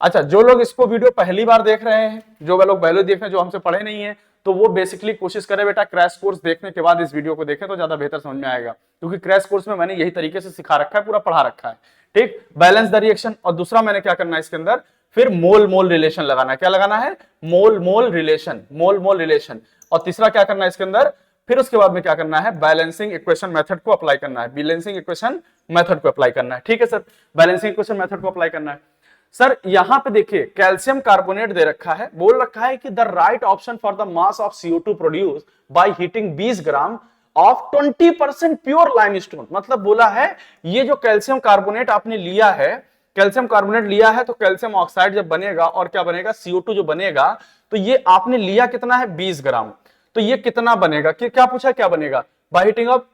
अच्छा जो लोग इसको वीडियो पहली बार देख रहे हैं, जो लोग पहले देख रहे हैं, जो हमसे पढ़े नहीं है, तो वो बेसिकली कोशिश करें बेटा क्रैश कोर्स देखने के बाद इस वीडियो को देखें तो ज्यादा बेहतर समझ में आएगा, क्योंकि क्रैश कोर्स में मैंने यही तरीके से सिखा रखा है, पूरा पढ़ा रखा है, ठीक। बैलेंस द रिएक्शन, और दूसरा मैंने क्या करना है इसके अंदर, फिर मोल मोल रिलेशन लगाना है। क्या लगाना है, मोल मोल रिलेशन, मोल मोल रिलेशन। और तीसरा क्या करना है इसके अंदर, फिर उसके बाद में क्या करना है, बैलेंसिंग इक्वेशन मेथड को अप्लाई करना है, बैलेंसिंग इक्वेशन मेथड को अप्लाई करना है, ठीक है सर। बैलेंसिंग इक्वेशन मेथड को अप्लाई करना है सर। यहां पे देखिए कैल्शियम कार्बोनेट दे रखा है, बोल रखा है कि the right option for the mass of CO2 produce by heating 20 gram of 20% pure limestone. मतलब बोला है ये जो कैल्शियम कार्बोनेट आपने लिया है, कैल्शियम कार्बोनेट लिया है, तो कैल्शियम ऑक्साइड जब बनेगा और क्या बनेगा CO2 जो बनेगा, तो ये आपने लिया कितना है 20 ग्राम, तो ये कितना बनेगा, कि क्या पूछा क्या बनेगा, by heating of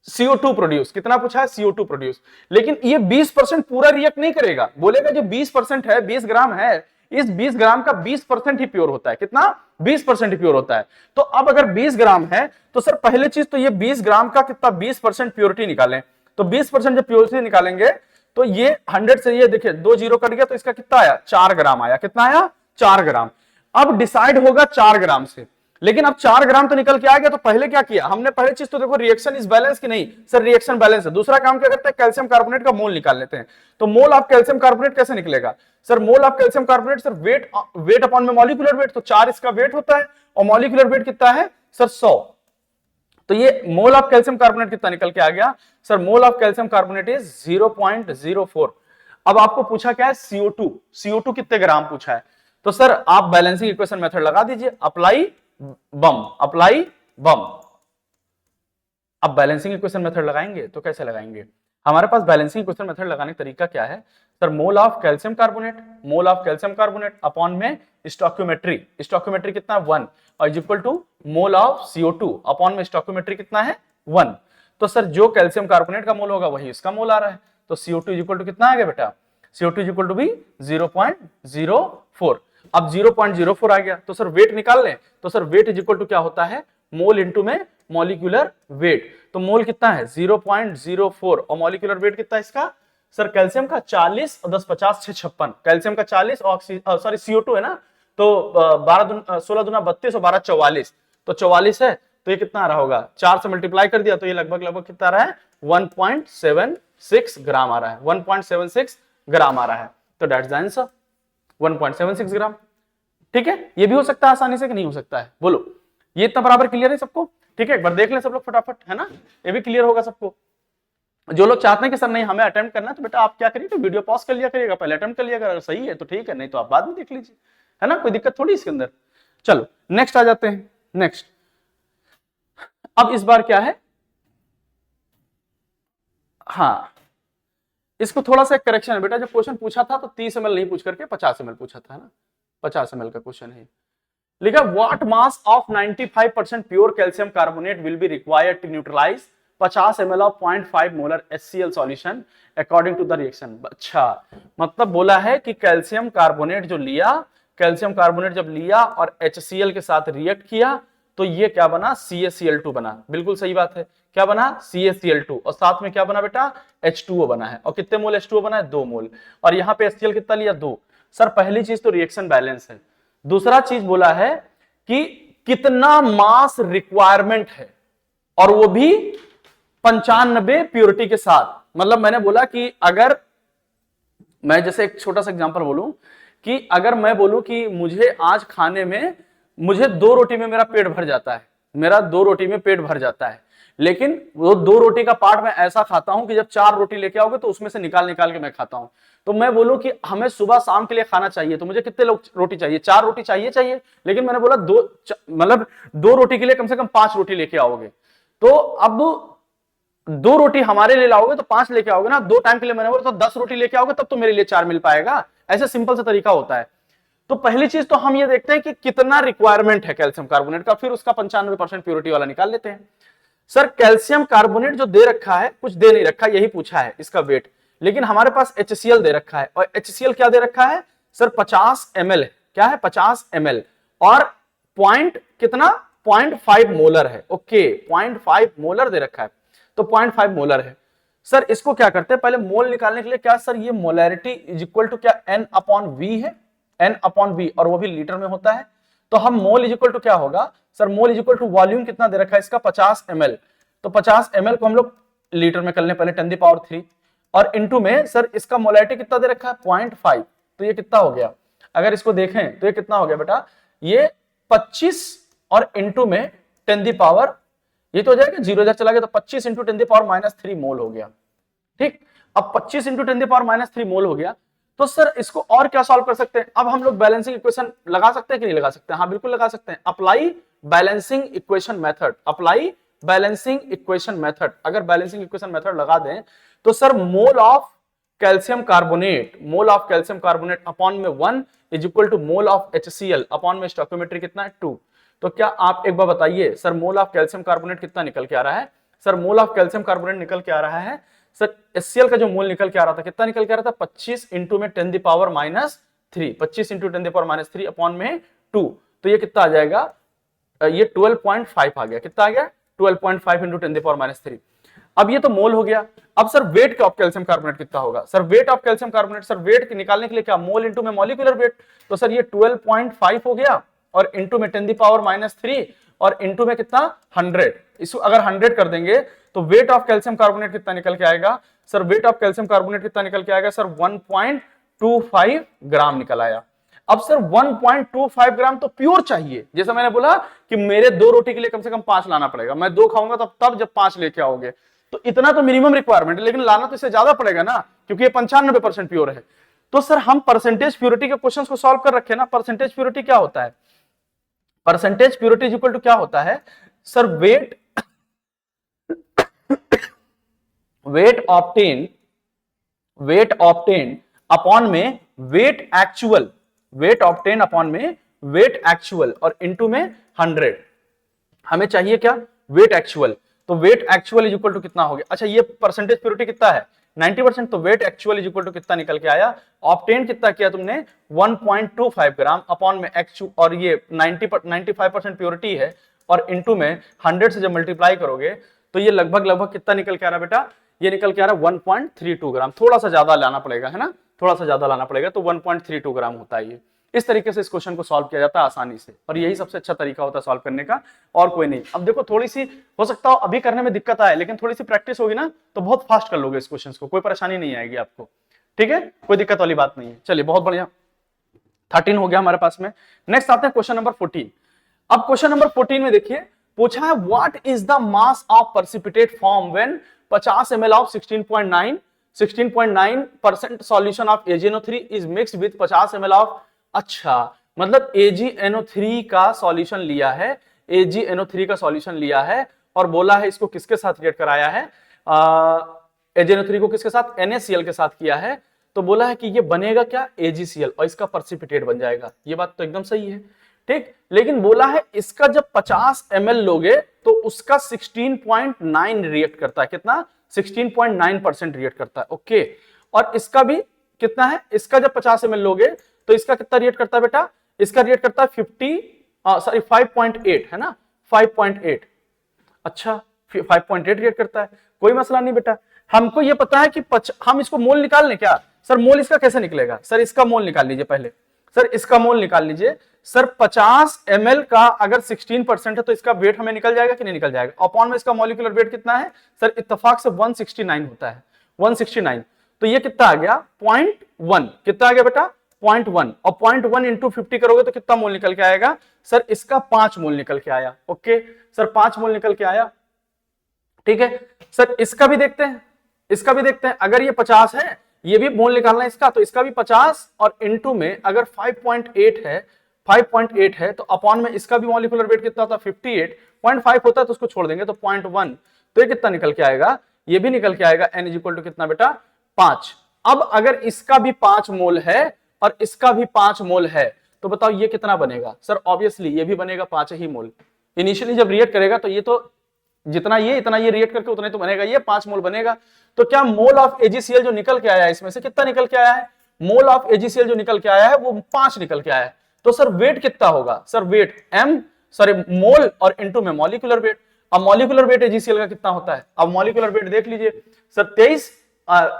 CO2 produce, कितना पूछा है CO2 प्रोड्यूस। लेकिन ये 20% पूरा रिएक्ट नहीं करेगा, बोलेगा जो 20% है 20 ग्राम है, इस 20 ग्राम का 20% ही प्योर होता है, कितना 20% ही प्योर होता है। तो अब अगर 20 ग्राम है तो सर पहले चीज तो ये 20 ग्राम का कितना 20% प्योरिटी निकालें, तो 20% जब प्योरिटी निकालेंगे तो ये 100 से ये देखिए 2 जीरो कट गया, तो इसका कितना आया 4 ग्राम आया, कितना आया 4 ग्राम। अब डिसाइड होगा 4 ग्राम से, लेकिन अब 4 ग्राम तो निकल के आ गया, तो पहले क्या किया हमने, पहले चीज तो देखो रिएक्शन इज बैलेंस की नहीं सर, रिएक्शन बैलेंस है। दूसरा काम क्या करते हैं, कैल्शियम कार्बोनेट का मोल निकाल लेते हैं। तो मोल ऑफ कैल्शियम कार्बोनेट कैसे निकलेगा sir, mole of calcium carbonate sir weight upon में मॉलिक्यूलर वेट, तो 4 इसका वेट होता है, और मॉलिक्यूलर वेट कितना है सर 100, तो ये मोल ऑफ कैल्शियम कार्बोनेट कितना निकल के आ गया sir, mole of calcium carbonate is 0.04। अब आपको पूछा क्या है CO2 कितने ग्राम पूछा है, तो सर आप बैलेंसिंग इक्वेशन मेथड लगा दीजिए, अप्लाई बम, अप्लाई बम। अब बैलेंसिंग इक्वेशन मेथड लगाएंगे तो कैसे लगाएंगे, हमारे पास बैलेंसिंग इक्वेशन मेथड लगाने का तरीका क्या है sir, mole of calcium carbonate, mole of calcium carbonate upon में स्टोइकियोमेट्री, स्टोइकियोमेट्री कितना 1, और is equal to mole of CO2 upon में स्टोइकियोमेट्री कितना है 1। तो सर जो कैल्शियम कार्बोनेट का मोल होगा वही इसका मोल आ रहा है, तो CO2 इज इक्वल टू कितना आ गया बेटा, CO2 इज इक्वल टू भी 0.04। अब 0.04 आ गया, तो सर वेट निकाल लें, तो sir weight is equal to क्या होता है, मोल इंटू में मॉलिक्यूलर वेट। तो मोल कितना है 0.04 और मॉलिक्यूलर वेट कितना है इसका, सर कैल्शियम का 40 और 10 50 6 56, कैल्शियम का 40 और सॉरी CO2 है ना, तो 16 दूना 32 और 12 44, तो 44 है, तो ये कितना आ रहा होगा, 4 से मल्टीप्लाई कर दिया तो ये लगभग लगभग कितना आ रहा है 1.76 ग्राम आ रहा है, 1.76 ग्राम आ रहा है। तो दैट्स द आंसर 1.76 ग्राम। ठीक है, ये भी हो सकता है आसानी से कि नहीं हो सकता है, बोलो ये इतना बराबर क्लियर है सबको? ठीक है, एक बार देख लें सब लोग फटाफट, है ना, ये भी क्लियर होगा सबको। जो लोग चाहते हैं कि सर नहीं हमें अटेम्प्ट करना है, तो बेटा आप क्या करिए, तो वीडियो पॉज कर लिया करिएगा, पहले अटेम्प्ट कर लिया, अगर सही है तो ठीक है, नहीं तो आप बाद में देख लीजिए, है ना, कोई दिक्कत थोड़ी इसके अंदर। चलो नेक्स्ट आ जाते हैं। नेक्स्ट अब इस बार क्या है, हाँ इसको थोड़ा सा करेक्शन है बेटा, जब क्वेश्चन पूछा था तो 30 ml नहीं पूछ करके 50 ml पूछा था, है ना, 50 ml का क्वेश्चन है। लिखा what mass of 95% pure calcium carbonate will be required to neutralise 50 ml of 0.5 molar HCl solution according to the reaction. अच्छा, मतलब बोला है कि कैल्शियम कार्बोनेट जो लिया, कैल्शियम कार्बोनेट जब लिया और HCl के साथ रिएक्ट किया तो ये क्या बना, CaCl2 बना। बिल्कुल सही बात है, क्या बना, CaCl2, और साथ में क्या बना बेटा, H2O बना है। और कितने मोल H2O बना है, 2 मोल, और यहाँ पे HCl कितना लिया, 2। सर पहली चीज तो रिएक्शन बैलेंस है, दूसरा चीज बोला है कि कितना मास रिक्वायरमेंट है, और वो भी 95 प्योरिटी के साथ। मतलब मैंने बोला कि अगर मैं जैसे एक छोटा सा एग्जांपल बोलूं कि अगर मैं बोलूं कि मुझे आज खाने में, मुझे 2 रोटी में मेरा पेट भर जाता है, मेरा 2 रोटी में पेट भर जाता है, लेकिन वो 2 रोटी का पार्ट मैं ऐसा खाता हूं कि जब 4 रोटी लेके आओगे तो उसमें से निकाल निकाल के मैं खाता हूं। तो मैं बोलूं कि हमें सुबह शाम के लिए खाना चाहिए, तो मुझे कितने रोटी चाहिए, 4 रोटी चाहिए, लेकिन मैंने बोला मतलब 2 रोटी के लिए कम से कम 5 रोटी लेके आओगे। तो अब 2 रोटी हमारे लिए लाओगे तो 5 लेके आओगे ना, 2 टाइम के लिए मैंने बोला तो 10 रोटी लेके आओगे तब तो मेरे लिए 4 मिल पाएगा। ऐसे सिंपल सा तरीका होता है। तो पहली चीज तो हम ये देखते हैं कि कितना रिक्वायरमेंट है कैल्शियम कार्बोनेट का, फिर उसका 95% प्योरिटी वाला निकाल लेते हैं। सर कैल्शियम कार्बोनेट जो दे रखा है, कुछ दे नहीं रखा, यही पूछा है इसका वेट, लेकिन हमारे पास HCl दे रखा है, और HCl क्या दे रखा है सर, 50 ml, क्या है 50 ml, और पॉइंट कितना 0.5 मोलर है। ओके 0.5 मोलर दे रखा है, तो 0.5 मोलर है। सर इसको क्या करते हैं, पहले मोल निकालने के लिए क्या सर, ये मोलैरिटी इज इक्वल टू क्या N/V है, N/V, और वो भी लीटर में होता है। तो हम मोल इज इक्वल टू क्या होगा sir, mole is equal to volume कितना दे रखा है इसका 50 ml, तो 50 ml को हम लोग लीटर में कर लें पहले 10⁻3, और इनटू में सर इसका मोलैरिटी कितना दे रखा है 0.5, तो ये कितना हो गया, अगर इसको देखें तो ये कितना हो गया बेटा, ये 25 और इनटू में 10⁻, ये तो हो जाएगा 0 इधर चला गया, तो 25 इंटू 10⁻³ मोल हो गया। ठीक, अब 25 इंटू 10⁻³ मोल हो गया। तो सर इसको और क्या सॉल्व कर सकते हैं, अब हम लोग बैलेंसिंग इक्वेशन लगा सकते हैं कि नहीं लगा सकते हैं, हाँ बिल्कुल लगा सकते हैं। Apply balancing equation method, apply balancing equation method, अगर बैलेंसिंग इक्वेशन मेथड लगा दें तो sir mole of calcium carbonate, mole of calcium carbonate upon में 1 is equal to mole of HCl upon में स्टोइकियोमेट्री कितना है 2। तो क्या आप एक बार बताइए sir mole of calcium carbonate कितना निकल के आ रहा है, sir mole of calcium carbonate निकल के आ रहा है सर, HCl का जो मोल निकल के आ रहा था कितना निकल के आ रहा था 25 इंटू में 10⁻³ 25 इंटू 10⁻³ अपॉन में 2, तो ये कितना आ जाएगा, ये 12.5 आ गया, कितना आ गया 12.5 इंटू 10⁻³। अब ये तो मोल हो गया। अब sir weight of calcium carbonate कितना होगा, sir weight of calcium carbonate, sir weight निकालने के लिए क्या मोल इंटू में मॉलिक्यूलर वेट, तो सर ये 12.5 हो गया, और इंटू में 10⁻³ और इंटू में कितना 100, इसको अगर 100 कर देंगे तो वेट ऑफ कैल्शियम कार्बोनेट कितना निकल के आएगा sir, weight of calcium carbonate कितना निकल के आएगा सर 1.25 ग्राम निकल आया। अब सर 1.25 ग्राम तो प्योर चाहिए, जैसा मैंने बोला कि मेरे 2 रोटी के लिए कम से कम 5 लाना पड़ेगा, मैं 2 खाऊंगा तब जब 5 लेके आओगे, तो इतना तो मिनिमम रिक्वायरमेंट है, लेकिन लाना तो इससे ज्यादा पड़ेगा ना, क्योंकि ये 95% प्योर है। तो सर हम परसेंटेज प्योरिटी के क्वेश्चंस को सॉल्व कर रखे ना, परसेंटेज प्योरिटी क्या होता है, percentage purity is equal to क्या होता है सर, वेट ऑब्टेन अपॉन में weight actual, weight obtain upon में वेट एक्चुअल और इनटू में 100। हमें चाहिए क्या वेट एक्चुअल, तो weight actual is equal to कितना हो गया, अच्छा ये परसेंटेज प्योरिटी कितना है 90%, तो weight actual is equal to कितना निकल के आया, ऑब्टेन कितना किया तुमने 1.25 ग्राम अपॉन में एक्चुअल, और ये 95% प्योरिटी है और इनटू में 100 से जब मल्टीप्लाई करोगे तो ये लगभग कितना निकल के आ रहा बेटा, ये निकल के आ रहा 1.32 ग्राम, थोड़ा सा ज्यादा लाना पड़ेगा है ना, थोड़ा सा ज्यादा लाना पड़ेगा, तो 1.32 ग्राम होता है ये। इस तरीके से इस क्वेश्चन को सॉल्व किया जाता है आसानी से, और यही सबसे अच्छा तरीका होता है सॉल्व करने का, और कोई नहीं। अब देखो थोड़ी सी हो सकता हो अभी करने में दिक्कत आए, लेकिन थोड़ी सी प्रैक्टिस होगी ना तो बहुत फास्ट कर लोगे इस क्वेश्चन को, कोई परेशानी नहीं आएगी आपको, ठीक है, कोई दिक्कत वाली बात नहीं है। चलिए बहुत बढ़िया, 13 हो गया हमारे पास में। नेक्स्ट आते हैं क्वेश्चन नंबर 14। अब क्वेश्चन नंबर 14 में देखिए पूछा है what is the mass of precipitate form when 50 ml of 16.9% solution of AgNO3 is mixed with 50 ml of, अच्छा मतलब AgNO3 का सॉल्यूशन लिया है, AgNO3 का सॉल्यूशन लिया है और बोला है इसको किसके साथ रिएक्ट कराया है, AgNO3 को किसके साथ, NaCl के साथ किया है, तो बोला है कि ये बनेगा क्या, AgCl, और इसका प्रेसिपिटेट बन जाएगा। ये बात तो एकदम सही है, ठीक, लेकिन बोला है इसका जब 50 ml लोगे तो उसका 16.9 रिएक्ट करता है, कितना, 16.9% रिएक्ट करता है, ओके, और इसका भी कितना है, इसका जब 50 ml लोगे तो इसका कितना रिएक्ट करता है बेटा, इसका रिएक्ट करता है 5.8 है ना, 5.8, अच्छा 5.8 रिएक्ट करता है, कोई मसला नहीं बेटा। हमको ये पता है कि हम इसको मोल निकाल लें क्या, सर मोल इसका कैसे निकलेगा, सर इसका मोल निकाल लीजिए पहले, सर इसका मोल निकाल लीजिए, सर 50 ml का अगर 16% है तो इसका वेट हमें निकल जाएगा कि नहीं निकल जाएगा, अपॉन में इसका मॉलिक्यूलर वेट कितना है, सर इत्तेफाक से 169 होता है, 169, तो ये कितना आ गया 0.1, कितना आ गया बेटा 0.1, और 0.1 इंटू 50 करोगे तो कितना मोल निकल के आएगा, सर इसका 5 मोल निकल के आया, ओके सर 5 मोल निकल के आया, ठीक है। सर इसका भी देखते हैं, इसका भी देखते हैं, अगर ये 50 है, ये भी मोल निकालना है इसका, तो इसका भी 50 और इनटू में अगर 5.8 है, 5.8 है तो अपॉन में इसका भी मॉलिक्यूलर वेट कितना होता है 58.5 होता है, तो उसको छोड़ देंगे तो 0.1, तो ये कितना निकल के आएगा, ये भी निकल के आएगा n इक्वल टू कितना बेटा 5। अब अगर इसका भी 5 मोल है और इसका भी 5 मोल है तो बताओ ये कितना बनेगा, सर ऑब्वियसली ये भी बनेगा 5 ही मोल, इनिशियली जब रिएक्ट करेगा तो ये तो जितना ये इतना ये रिएक्ट करके उतना ही तो बनेगा, ये 5 मोल बनेगा। तो क्या मोल ऑफ AgCl जो निकल के आया है इसमें से कितना निकल के आया है, मोल ऑफ AgCl जो निकल के आया है वो 5 निकल के आया है, तो सर वेट कितना होगा, सर वेट मोल और इनटू में मॉलिक्यूलर वेट। अब मॉलिक्यूलर वेट AgCl का कितना होता है, अब मॉलिक्यूलर वेट देख लीजिए सर 23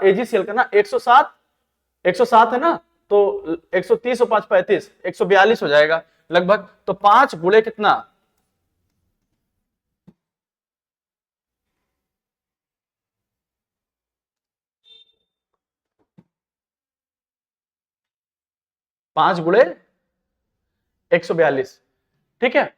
AgCl का ना 107 है ना, तो 130 और 5 35 142 हो जाएगा लगभग, तो 5 गुणे कितना, 5 गुणे 142, ठीक है,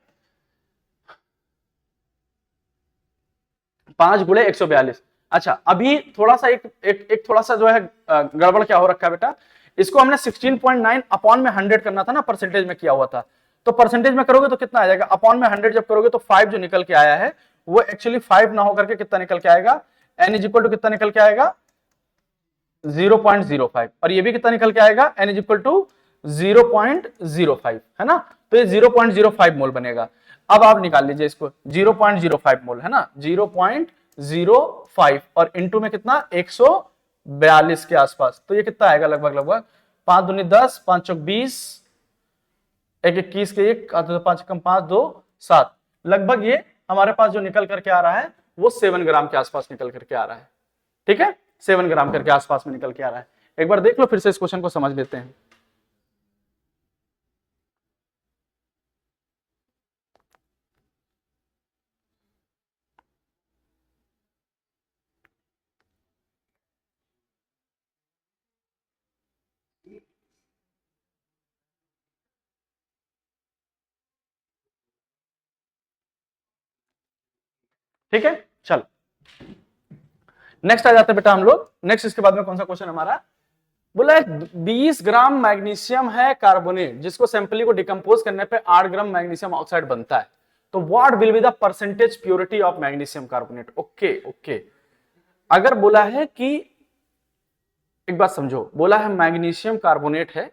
5 गुणे 142। अच्छा अभी थोड़ा सा एक थोड़ा सा जो है गड़बड़ क्या हो रखा है बेटा, इसको हमने 16.9 अपॉन में 100 करना था ना, परसेंटेज में किया हुआ था, तो परसेंटेज में करोगे तो कितना आ जाएगा, अपॉन में 100 जब करोगे तो 5 जो निकल के आया है वो एक्चुअली 5 ना होकर के कितना निकल के आएगा, n इज इक्वल टू कितना निकल के आएगा 0.05, और ये भी कितना निकल के आएगा n इज इक्वल टू 0.05 है ना, तो ये 0.05 मोल बनेगा। अब आप निकाल लीजिए इसको, 0.05 मोल है ना, 0.05 और इनटू में कितना 142 के आसपास, तो ये कितना आएगा लगभग 5 दूनी 10, 5 चौक 20, 1 21 के 1, 5 कम 5 2 7, लगभग ये हमारे पास जो निकल करके आ रहा है वो 7 ग्राम के आसपास निकल करके आ रहा है, ठीक है, 7 ग्राम करके आसपास में निकल के आ रहा है। एक बार देख लो फिर से इस क्वेश्चन को समझ लेते हैं। ठीक है, चलो नेक्स्ट आ जाते हैं बेटा हम लोग, नेक्स्ट इसके बाद में कौन सा क्वेश्चन हमारा, बोला 20 ग्राम मैग्नीशियम है कार्बोनेट जिसको सैंपली को डिकम्पोज करने पे 8 ग्राम मैग्नीशियम ऑक्साइड बनता है, तो what will be the percentage purity of magnesium carbonate. Okay अगर बोला है कि एक बात समझो, बोला है मैग्नीशियम कार्बोनेट है,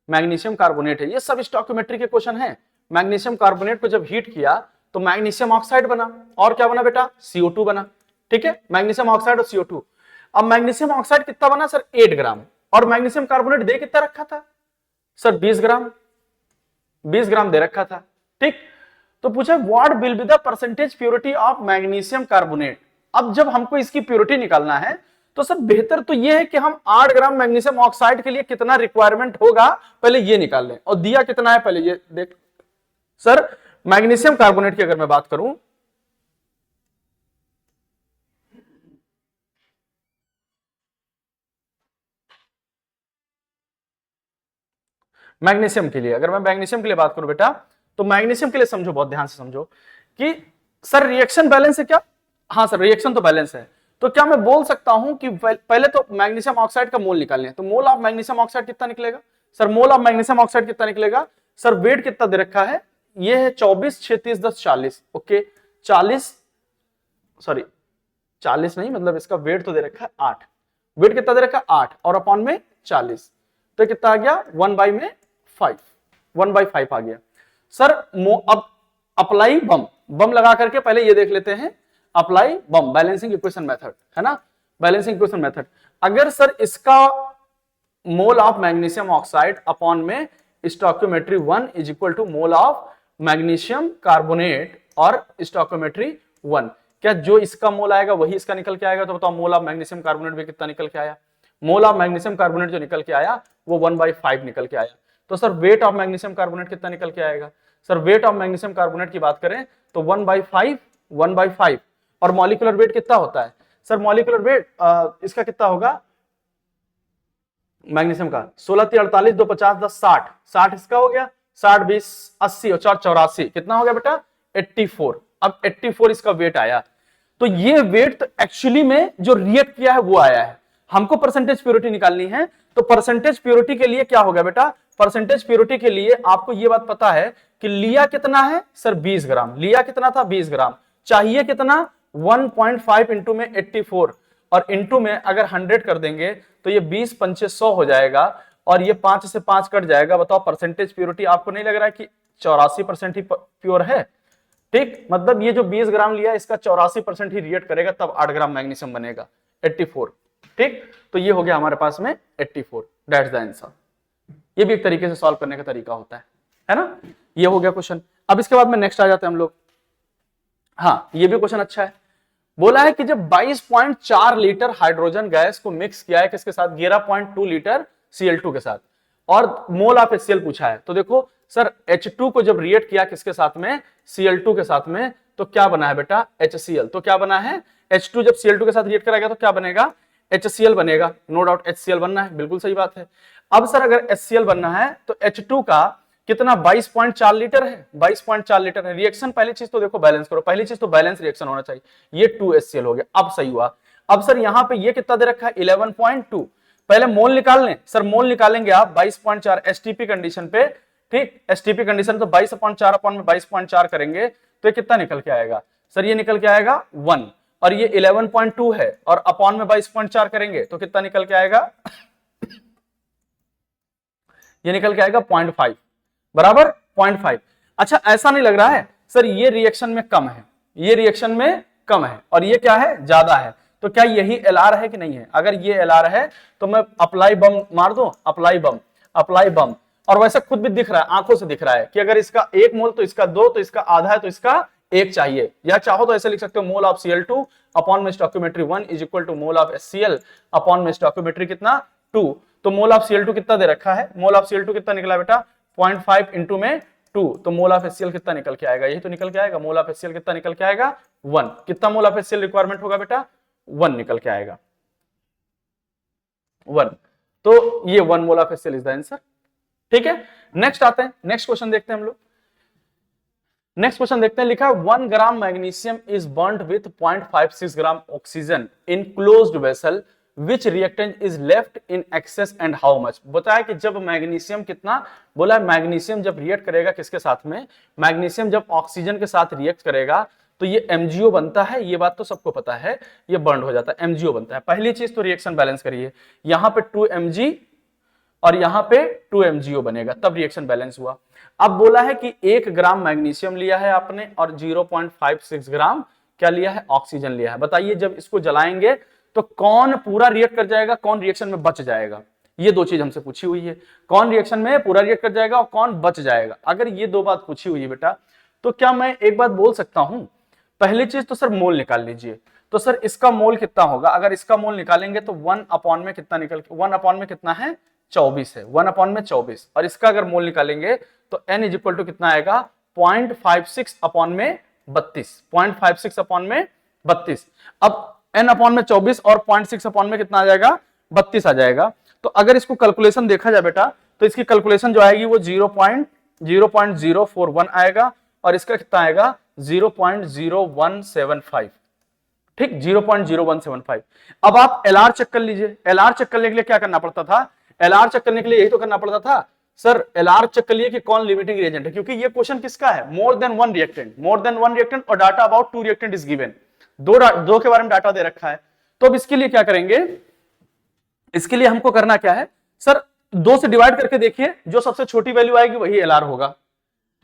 मैग्नीशियम कार्बोनेट है, ये सब स्टोइकियोमेट्री के क्वेश्चन है। मैग्नीशियम कार्बोनेट को जब हीट किया तो मैग्नीशियम ऑक्साइड बना, और क्या बना बेटा CO2 बना, ठीक है, मैग्नीशियम ऑक्साइड और CO2। अब मैग्नीशियम ऑक्साइड कितना बना सर 8 ग्राम, और मैग्नीशियम कार्बोनेट दे कितना रखा था सर 20 ग्राम, 20 ग्राम दे रखा था। ठीक, तो पूछा what will be the percentage purity of magnesium carbonate. अब जब हमको इसकी प्योरिटी निकालना है तो सर बेहतर तो ये है कि हम 8 ग्राम मैग्नीशियम ऑक्साइड के लिए कितना रिक्वायरमेंट होगा पहले ये निकाल लें, और दिया कितना है पहले ये देख। सर मैग्नीशियम कार्बोनेट की अगर मैं बात करूं, मैग्नीशियम के लिए, अगर मैं मैग्नीशियम के लिए बात करूं बेटा, तो मैग्नीशियम के लिए समझो, बहुत ध्यान से समझो कि सर रिएक्शन बैलेंस है क्या? हाँ सर रिएक्शन तो बैलेंस है। तो क्या मैं बोल सकता हूं कि पहले तो मैग्नीशियम ऑक्साइड का मोल निकालने हैं, तो मोल ऑफ मैग्नीशियम ऑक्साइड कितना निकलेगा sir? Mole of magnesium oxide कितना निकलेगा सर? वेट कितना दे रखा है? ये है 24, 36, 10, 40। ओके 40, सॉरी 40 नहीं, मतलब इसका वेट तो दे रखा है 8। वेट कितना दे रखा है 8 और अपॉन में 40, तो कितना आ गया 1/5, 1/5 आ गया सर। अब अप्लाई बम, बम लगा करके पहले ये देख लेते हैं, अप्लाई बम बैलेंसिंग इक्वेशन मेथड है ना, बैलेंसिंग इक्वेशन मेथड। अगर सर इसका mole of magnesium oxide upon में stoichiometry 1 is equal to mole of magnesium carbonate और स्टोइकियोमेट्री 1, क्या जो इसका मोल आएगा वही इसका निकल के आएगा? तो बताओ मोल ऑफ मैग्नीशियम कार्बोनेट भी कितना निकल के आया? मोल ऑफ मैग्नीशियम कार्बोनेट जो निकल के आया वो 1/5 निकल के आया। तो sir weight of magnesium carbonate कितना निकल के आएगा sir? Weight of magnesium carbonate की बात करें तो 1/5 और मॉलिक्यूलर वेट कितना होता है सर? मॉलिक्यूलर वेट इसका कितना होगा मैग्नीशियम का? 16 3 48 2 50 10 60, 60 इसका हो गया, 60 20 80 और 4 84, कितना हो गया बेटा 84। अब 84 इसका वेट आया, तो ये वेट तो एक्चुअली में जो रिएक्ट किया है वो आया है। हमको परसेंटेज प्योरिटी निकालनी है, तो परसेंटेज प्योरिटी के लिए क्या होगा बेटा? परसेंटेज प्योरिटी के लिए आपको ये बात पता है कि लिया कितना है सर 20 ग्राम, लिया कितना था 20 ग्राम, चाहिए कितना 1.5 इंटू में 84 और इंटू में अगर 100 कर देंगे तो ये 20 पंचे 100 हो जाएगा और ये 5 से 5 कट जाएगा। बताओ परसेंटेज प्योरिटी आपको नहीं लग रहा है कि 84% ही प्योर है? ठीक, मतलब ये जो 20 ग्राम लिया इसका 84% ही रिएक्ट करेगा, तब 8 ग्राम मैग्नीशियम बनेगा 84। ठीक, तो ये हो गया हमारे पास में 84, दैट्स द आंसर। ये भी एक तरीके से सॉल्व करने का तरीका होता है ना? ये हो गया क्वेश्चन। अब इसके बाद में नेक्स्ट आ जाते हैं हम लोग। हाँ ये भी क्वेश्चन अच्छा है। बोला है कि जब 22.4 लीटर हाइड्रोजन गैस को मिक्स किया है किसके साथ? 11.2 लीटर Cl2 के साथ, और मोल ऑफ HCl पूछा है। तो देखो सर H2 को जब रिएक्ट किया किसके साथ में? Cl2 के साथ में, तो क्या बना है बेटा HCl। तो क्या बना है H2 जब Cl2 के साथ रिएक्ट कराएगा तो क्या बनेगा? HCl बनेगा, नो डाउट HCl बनना है, बिल्कुल सही बात है। अब सर अगर HCl बनना है तो H2 का कितना 22.4 लीटर है, 22.4 लीटर है। रिएक्शन पहली चीज तो देखो बैलेंस करो, पहली चीज तो बैलेंस रिएक्शन होना चाहिए। ये 2HCl हो गया, अब सही हुआ। अब सर यहाँ पे ये कितना दे रखा है 11.2, पहले मोल निकाल लें सर, मोल निकालेंगे आप 22.4 एसटीपी कंडीशन पे। ठीक, एसटीपी कंडीशन तो 22/4 अपॉन में 22.4 करेंगे तो ये कितना निकल के आएगा सर? ये निकल के आएगा 1, और ये 11.2 है और अपॉन में 22.4 करेंगे तो कितना निकल के आएगा ये निकल के आएगा 0.5 बराबर 0.5। अच्छा ऐसा नहीं लग रहा है सर ये रिएक्शन में कम है, ये रिएक्शन में कम है और ये क्या है ज्यादा है, तो क्या यही एलआर है कि नहीं है? अगर ये एलआर है तो मैं अप्लाई बम मार दूं, अप्लाई बम, अप्लाई बम। और वैसे खुद भी दिख रहा है, आंखों से दिख रहा है कि अगर इसका 1 मोल तो इसका 2, तो इसका आधा है तो इसका 1 चाहिए। या चाहो तो ऐसे लिख सकते हो मोल ऑफ Cl2 अपॉन में stoichiometry 1 is equal to mole of HCl upon में स्टोइकियोमेट्री कितना 2। तो मोल ऑफ Cl2 कितना दे रखा है? मोल ऑफ Cl2 कितना निकला बेटा 0.5 इंटू में 2, तो मोल ऑफ HCl कितना निकल के आएगा? यही तो निकल के आएगा, मोल ऑफ HCl कितना निकल के आएगा 1। कितना मोल ऑफ HCl रिक्वायरमेंट होगा बेटा 1 निकल के आएगा 1, तो ये 1 मोल of HCl is the answer. ठीक है, नेक्स्ट आते हैं, नेक्स्ट क्वेश्चन देखते हैं हम लोग। नेक्स्ट क्वेश्चन देखते हैं, लिखा है 1 gram magnesium is burned with 0.56 gram oxygen in closed vessel which reactant is left in excess and how much. बताया कि जब मैग्नीशियम कितना, बोला मैग्नीशियम जब रिएक्ट करेगा किसके साथ में? मैग्नीशियम जब ऑक्सीजन के साथ रिएक्ट करेगा तो ये MgO बनता है, ये बात तो सबको पता है, ये बर्न हो जाता है, MgO बनता है। पहली चीज तो रिएक्शन बैलेंस करिए, यहां पे 2Mg और यहां पे 2MgO बनेगा, तब रिएक्शन बैलेंस हुआ। अब बोला है कि 1 ग्राम मैग्नीशियम लिया है आपने और 0.56 ग्राम क्या लिया है? ऑक्सीजन लिया है। बताइए जब इसको जलाएंगे तो कौन पूरा रिएक्ट कर जाएगा, कौन रिएक्शन में बच जाएगा, ये दो चीज हमसे पूछी हुई है। कौन रिएक्शन में पूरा रिएक्ट कर जाएगा और कौन बच जाएगा। अगर ये दो बात पूछी हुई है बेटा, तो क्या मैं एक बात बोल सकता हूं, पहली चीज तो सर मोल निकाल लीजिए। तो सर इसका मोल कितना होगा, अगर इसका मोल निकालेंगे तो 1 अपॉन में कितना निकल, 1 अपॉन में कितना है 24 है, 1 अपॉन में 24। और इसका अगर मोल निकालेंगे तो n इज इक्वल टू कितना आएगा 0.56 अपॉन में 32, 0.56 अपॉन में 32। अब n अपॉन में 24 और 0.6 अपॉन में कितना आ जाएगा 32 आ जाएगा। तो अगर इसको कैलकुलेशन देखा जाए बेटा, तो इसकी कैलकुलेशन जो आएगी वो 0.041 आएगा और इसका कितना आएगा 0.0175, ठीक 0.0175। अब आप LR चेक कर लीजिए। LR चेक करने के लिए क्या करना पड़ता था, LR चेक करने के लिए यही तो करना पड़ता था सर, LR चेक कर लिए कि कौन लिमिटिंग रिएजेंट है, क्योंकि ये क्वेश्चन किसका है, मोर देन वन रिएक्टेंट और data about 2 reactant is given, दो के बारे में डाटा दे रखा है। तो अब इसके लिए क्या करेंगे, इसके लिए हमको करना क्या है सर, 2 से डिवाइड करके देखिए, जो सबसे छोटी वैल्यू आएगी वही LR होगा,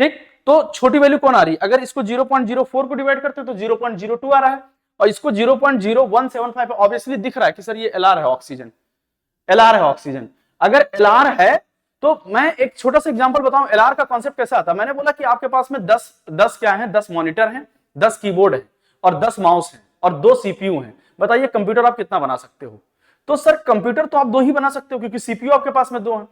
ठीक। तो छोटी वैल्यू कौन आ रही है, अगर इसको 0.04 को डिवाइड करते तो 0.02 आ रहा है और इसको 0.0175 ऑब्वियसली दिख रहा है कि सर ये LR है ऑक्सीजन, LR है ऑक्सीजन। अगर LR है तो मैं एक छोटा सा एग्जांपल बताऊं LR का कॉन्सेप्ट कैसा आता है। मैंने बोला कि आपके पास में 10 क्या है, 10 मॉनिटर हैं, 10 कीबोर्ड है और 10 माउस हैं और 2 सीपीयू हैं। बताइए कंप्यूटर आप कितना बना सकते हो। तो सर कंप्यूटर तो आप 2 ही बना सकते हो क्योंकि सीपीयू आपके पास में 2 है।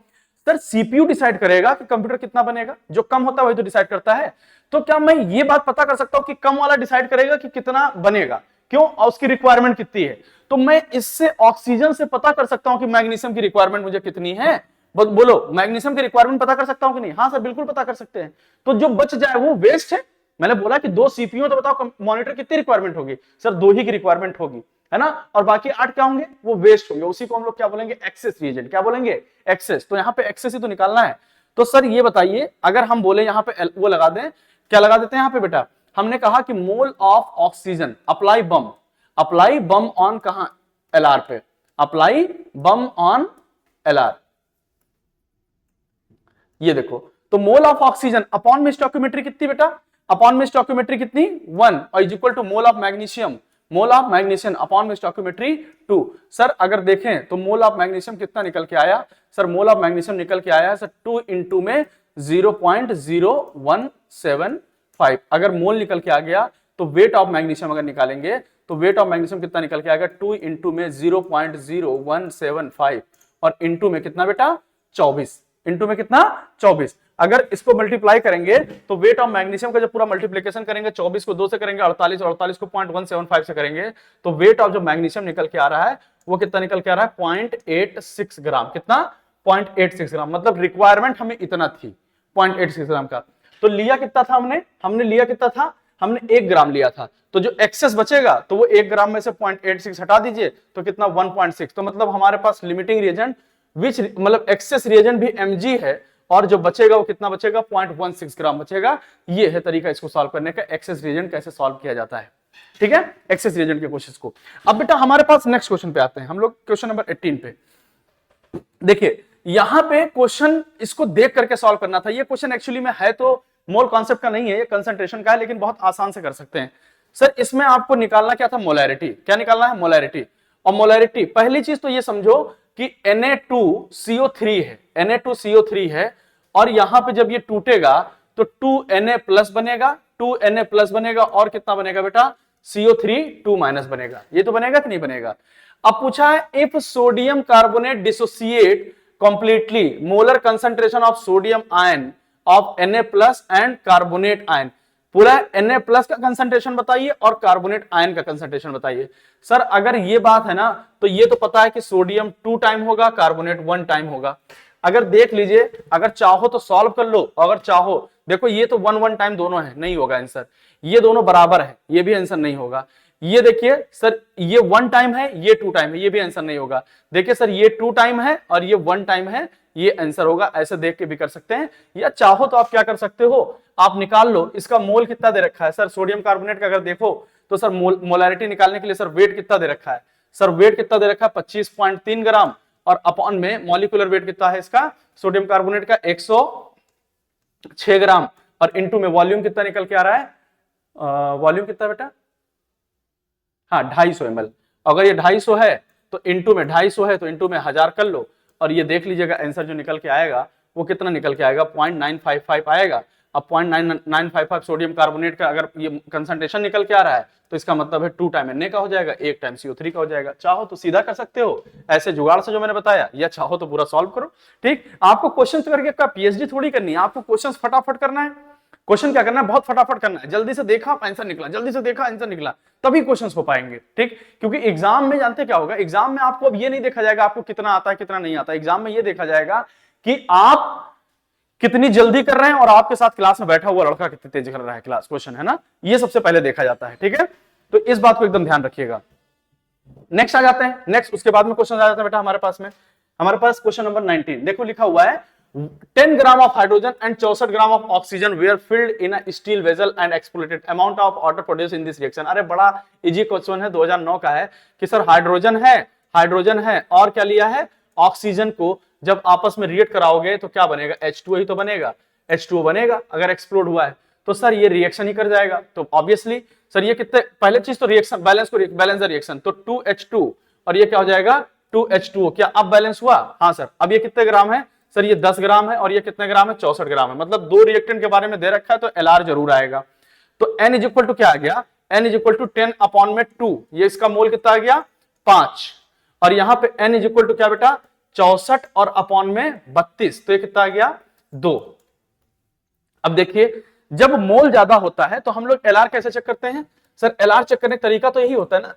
सर सीपीयू डिसाइड करेगा कि कंप्यूटर कितना बनेगा, जो कम होता है वही तो डिसाइड करता है। तो क्या मैं ये बात पता कर सकता हूं कि कम वाला डिसाइड करेगा कि कितना बनेगा, क्यों, और उसकी रिक्वायरमेंट कितनी है। तो मैं इससे ऑक्सीजन से पता कर सकता हूं कि मैग्नीशियम की रिक्वायरमेंट मुझे कितनी है। बोलो मैग्नीशियम की रिक्वायरमेंट पता कर सकता हूं कि नहीं, हाँ सर बिल्कुल पता कर सकते हैं। तो जो बच जाए वो वेस्ट है। मैंने बोला कि 2 सीपीयू, तो बताओ मॉनिटर कितनी रिक्वायरमेंट होगी, सर 2 ही की रिक्वायरमेंट होगी, है ना, और बाकी 8 क्या होंगे, वो वेस्ट होंगे। उसी को हम लोग क्या बोलेंगे, एक्सेस रिएजेंट। क्या बोलेंगे, एक्सेस। तो यहाँ पे एक्सेस ही तो निकालना है। तो सर ये बताइए, अगर हम बोले यहाँ पे वो लगा दें, क्या लगा देते हैं यहाँ पे बेटा, हमने कहा कि मोल ऑफ ऑक्सीजन, अप्लाई बम ऑन कहां, LR पे, अप्लाई बम ऑन LR। ये देखो, तो मोल ऑफ ऑक्सीजन अपॉन में स्टोइकियोमेट्री कितनी बेटा, अपॉन में स्टोइकियोमेट्री कितनी 1 और is equal to mole of magnesium upon में स्टोइकियोमेट्री 2। सर अगर देखें तो मोल ऑफ मैग्नीशियम कितना निकल के आया, सर मोल ऑफ मैग्नीशियम निकल के आया है सर 2 इंटू में 0.0175। अगर मोल निकल के आ गया तो वेट ऑफ मैग्नीशियम अगर निकालेंगे तो वेट ऑफ मैग्नीशियम कितना निकल के आएगा, 2 इंटू में 0.0175 और इंटू में कितना बेटा 24, इंटू में कितना 24। अगर इसको मल्टीप्लाई करेंगे तो वेट ऑफ मैग्नीशियम का जब पूरा मल्टीप्लिकेशन करेंगे, 24 को 2 से करेंगे 48 और 48 को 0.175 से करेंगे, तो वेट ऑफ जो मैग्नीशियम निकल के आ रहा है वो कितना निकल के आ रहा है 0.86 ग्राम। कितना 0.86 ग्राम, मतलब रिक्वायरमेंट हमें इतना थी 0.86 ग्राम का। तो लिया कितना था हमने लिया कितना था, हमने 1 ग्राम लिया था। तो जो एक्सेस बचेगा तो वो 1 ग्राम में से 0.86 हटा दीजिए तो कितना 1.6। तो मतलब हमारे पास लिमिटिंग रिएजेंट विच मतलब एक्सेस रिएजेंट भी Mg है और जो बचेगा वो कितना बचेगा 0.16 ग्राम बचेगा। ये है तरीका इसको सॉल्व करने का, एक्सेस रिएजेंट कैसे सॉल्व किया जाता है। ठीक है, एक्सेस रिएजेंट के क्वेश्चन को। अब बेटा हमारे पास नेक्स्ट क्वेश्चन पे आते हैं हम लोग, क्वेश्चन नंबर 18 पे। देखिए यहां पे क्वेश्चन इसको देख करके सॉल्व करना था। ये क्वेश्चन एक्चुअली में है तो मोल कॉन्सेप्ट का नहीं है, ये कंसंट्रेशन का है, लेकिन बहुत आसान से कर सकते हैं। सर इसमें आपको निकालना क्या था, मोलैरिटी। क्या निकालना है, मोलैरिटी। और मोलैरिटी पहली चीज तो ये समझो कि Na2CO3 है, Na2CO3 है और यहां पे जब ये टूटेगा तो 2Na प्लस बनेगा, 2Na प्लस बनेगा और कितना बनेगा बेटा CO3 2 माइनस बनेगा। ये तो बनेगा कि नहीं बनेगा। अब पूछा है if sodium carbonate dissociate completely, molar concentration of sodium ion of Na plus and carbonate ion. पूरा Na प्लस का कंसंट्रेशन बताइए और कार्बोनेट आयन का कंसंट्रेशन बताइए। सर अगर ये बात है ना तो ये तो पता है कि सोडियम 2 टाइम होगा, कार्बोनेट 1 टाइम होगा। अगर देख लीजिए, अगर चाहो तो सॉल्व कर लो, अगर चाहो देखो ये तो 1 टाइम दोनों है, नहीं होगा आंसर। ये दोनों बराबर है, ये भी आंसर नहीं होगा। ये देखिए सर ये 1 टाइम है, ये 2 टाइम है, ये भी आंसर नहीं होगा। देखिए सर ये 2 टाइम है और ये 1 टाइम है, ये आंसर होगा। ऐसे देख के भी कर सकते हैं, या चाहो तो आप क्या कर सकते हो, आप निकाल लो इसका मोल कितना दे रखा है। सर सोडियम कार्बोनेट का अगर देखो तो सर मोलैरिटी निकालने के लिए सर वेट कितना दे रखा है, सर वेट कितना दे रखा है 25.3 ग्राम और अपॉन में मॉलिक्यूलर वेट कितना है इसका सोडियम कार्बोनेट का 106 ग्राम और इनटू में वॉल्यूम कितना निकल के आ रहा है, वॉल्यूम कितना बेटा, हाँ 250 ml अगर ये 250 है तो इंटू में 250 है तो इंटू में 1000 कर लो, और ये देख लीजिएगा आंसर जो निकल के आएगा वो कितना निकल के आएगा, 0.955 आएगा। अब 0.955 सोडियम कार्बोनेट का अगर ये कंसंट्रेशन निकल के आ रहा है तो इसका मतलब है 2 टाइम Na का हो जाएगा, 1 टाइम CO3 का हो जाएगा। चाहो तो सीधा कर सकते हो ऐसे जुगाड़ से जो मैंने बताया, या चाहो तो पूरा सॉल्व करो। ठीक, आपको क्वेश्चन करके का पीएचडी थोड़ी करनी है, आपको क्वेश्चन फटाफट करना है। क्वेश्चन क्या करना है, बहुत फटाफट करना है, जल्दी से देखा आंसर निकला, जल्दी से देखा आंसर निकला, तभी क्वेश्चंस हो पाएंगे। ठीक, क्योंकि एग्जाम में जानते क्या होगा, एग्जाम में आपको अब ये नहीं देखा जाएगा आपको कितना आता है कितना नहीं आता, एग्जाम में ये देखा जाएगा कि आप कितनी जल्दी कर रहे हैं और आपके साथ क्लास में बैठा हुआ लड़का कितनी तेज कर रहा है क्लास, क्वेश्चन है ना, ये सबसे पहले देखा जाता है। ठीक है, तो इस बात को एकदम ध्यान रखिएगा। नेक्स्ट आ जाते हैं, नेक्स्ट उसके बाद में क्वेश्चन आ जाता है बेटा हमारे पास में, हमारे पास क्वेश्चन नंबर 19 देखो लिखा हुआ है 10 gram of hydrogen and 64 gram of oxygen were filled in a steel vessel and exploded amount of water produce in this reaction. अरे बड़ा इजी क्वेश्चन है, 2009 का है कि सर हाइड्रोजन है और क्या लिया है, ऑक्सीजन को जब आपस में रिएक्ट कराओगे तो क्या बनेगा, H2O ही तो बनेगा, H2O बनेगा अगर एक्सप्लोड हुआ है तो सर ये रिएक्शन ही कर जाएगा। तो ऑब्वियसली सर ये कितने, पहले चीज तो रिएक्शन बैलेंस को बैलेंस द रिएक्शन, तो 2H2 और ये क्या हो जाएगा 2H2O, क्या अब बैलेंस हुआ, हाँ सर। अब ये कितने ग्राम है सर, ये 10 ग्राम है और ये कितने ग्राम है 64 ग्राम है, मतलब दो रिएक्टेंट के बारे में दे रखा है तो LR जरूर आएगा। तो N इज इक्वल टू क्या आ गया, N is equal to 10 upon में 2, ये इसका मोल कितना आ गया 5, और यहां पे N इज इक्वल टू क्या बेटा 64 और अपॉन में 32, तो ये कितना आ गया 2। अब देखिए जब मोल ज्यादा होता है तो हम लोग LR कैसे चेक करते हैं, सर LR चेक करने का तरीका तो यही होता है ना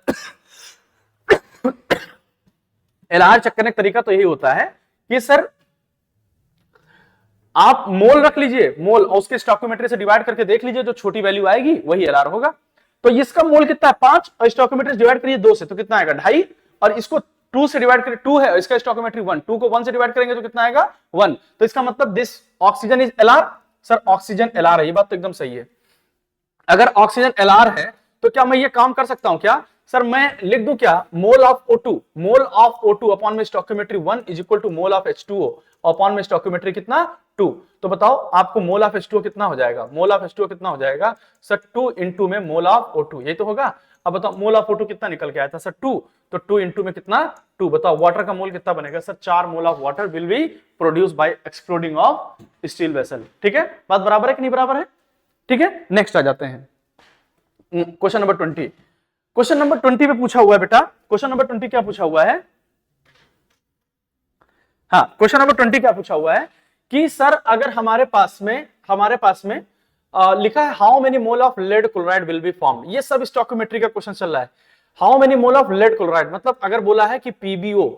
LR चेक करने का तरीका तो यही होता है कि सर आप मोल रख लीजिए, मोल और उसके स्टोइकियोमेट्री से डिवाइड करके देख लीजिए, जो छोटी वैल्यू आएगी वही LR होगा। तो इसका मोल कितना है 5 और स्टोइकियोमेट्री डिवाइड करिए 2 से तो कितना आएगा 2.5, और इसको 2 से डिवाइड करिए 2 है, इसका स्टोइकियोमेट्री 1, 2 को 1 से डिवाइड करेंगे तो कितना आएगा 1, तो इसका मतलब this oxygen is LR। Sir oxygen LR है, ये बात तो एकदम सही है। अगर ऑक्सीजन LR है तो क्या मैं ये काम कर सकता हूं क्या, सर मैं लिख दूं क्या मोल ऑफ O2 अपॉन में stoichiometry 1 is equal to mole of H2O upon में स्टोइकियोमेट्री कितना 2। तो बताओ आपको मोल ऑफ H2O कितना हो जाएगा, मोल ऑफ H2O कितना हो जाएगा सर 2 इंटू में मोल ऑफ O2, ये तो होगा। अब बताओ मोल ऑफ O2 कितना निकल के आया था सर 2, तो 2 इंटू में कितना 2, बताओ वाटर का मोल कितना बनेगा sir 4 mole of water will be produce by exploding of steel vessel. ठीक है, बात बराबर है कि नहीं बराबर है। ठीक है, नेक्स्ट आ जाते हैं क्वेश्चन नंबर 20। क्वेश्चन नंबर 20 पे पूछा हुआ है बेटा, क्वेश्चन नंबर 20 क्या पूछा हुआ है, हाँ क्वेश्चन नंबर 20 क्या पूछा हुआ है कि सर अगर हमारे पास में लिखा है how many mole of lead chloride will be form, ये सब स्टोइकियोमेट्री का क्वेश्चन चल रहा है। How many mole of lead chloride मतलब अगर बोला है कि पीबीओ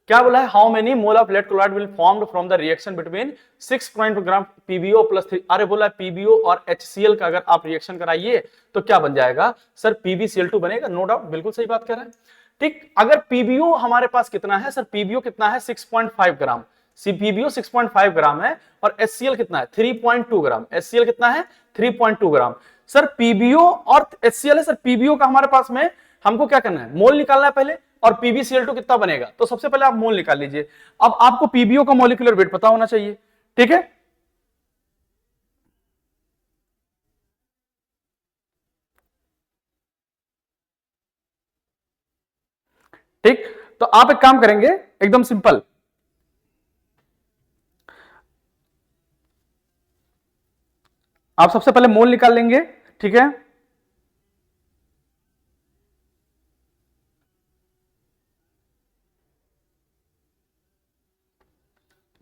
क्या बोला है, how many mole of lead chloride will formed from the reaction between 6 gram PbO plus 3, अरे बोला है पीबीओ और HCl का अगर आप रिएक्शन कराइए तो क्या बन जाएगा सर PbCl2 बनेगा, नो डाउट बिल्कुल सही बात कह रहा है। ठीक, अगर पीबीओ हमारे पास कितना है सर, पीबीओ कितना है 6.5 ग्राम, पीबीओ 6.5 ग्राम है और HCl कितना है 3.2 ग्राम, HCl कितना है 3.2 ग्राम। सर पीबीओ और HCl है, सर पीबीओ का हमारे पास में हमको क्या करना है मोल निकालना है पहले, और PbCl2 कितना बनेगा, तो सबसे पहले आप मोल निकाल लीजिए। अब आपको पीबीओ का मॉलिक्यूलर वेट पता होना चाहिए। ठीक है, ठीक, तो आप एक काम करेंगे एकदम सिंपल, आप सबसे पहले मोल निकाल लेंगे। ठीक है,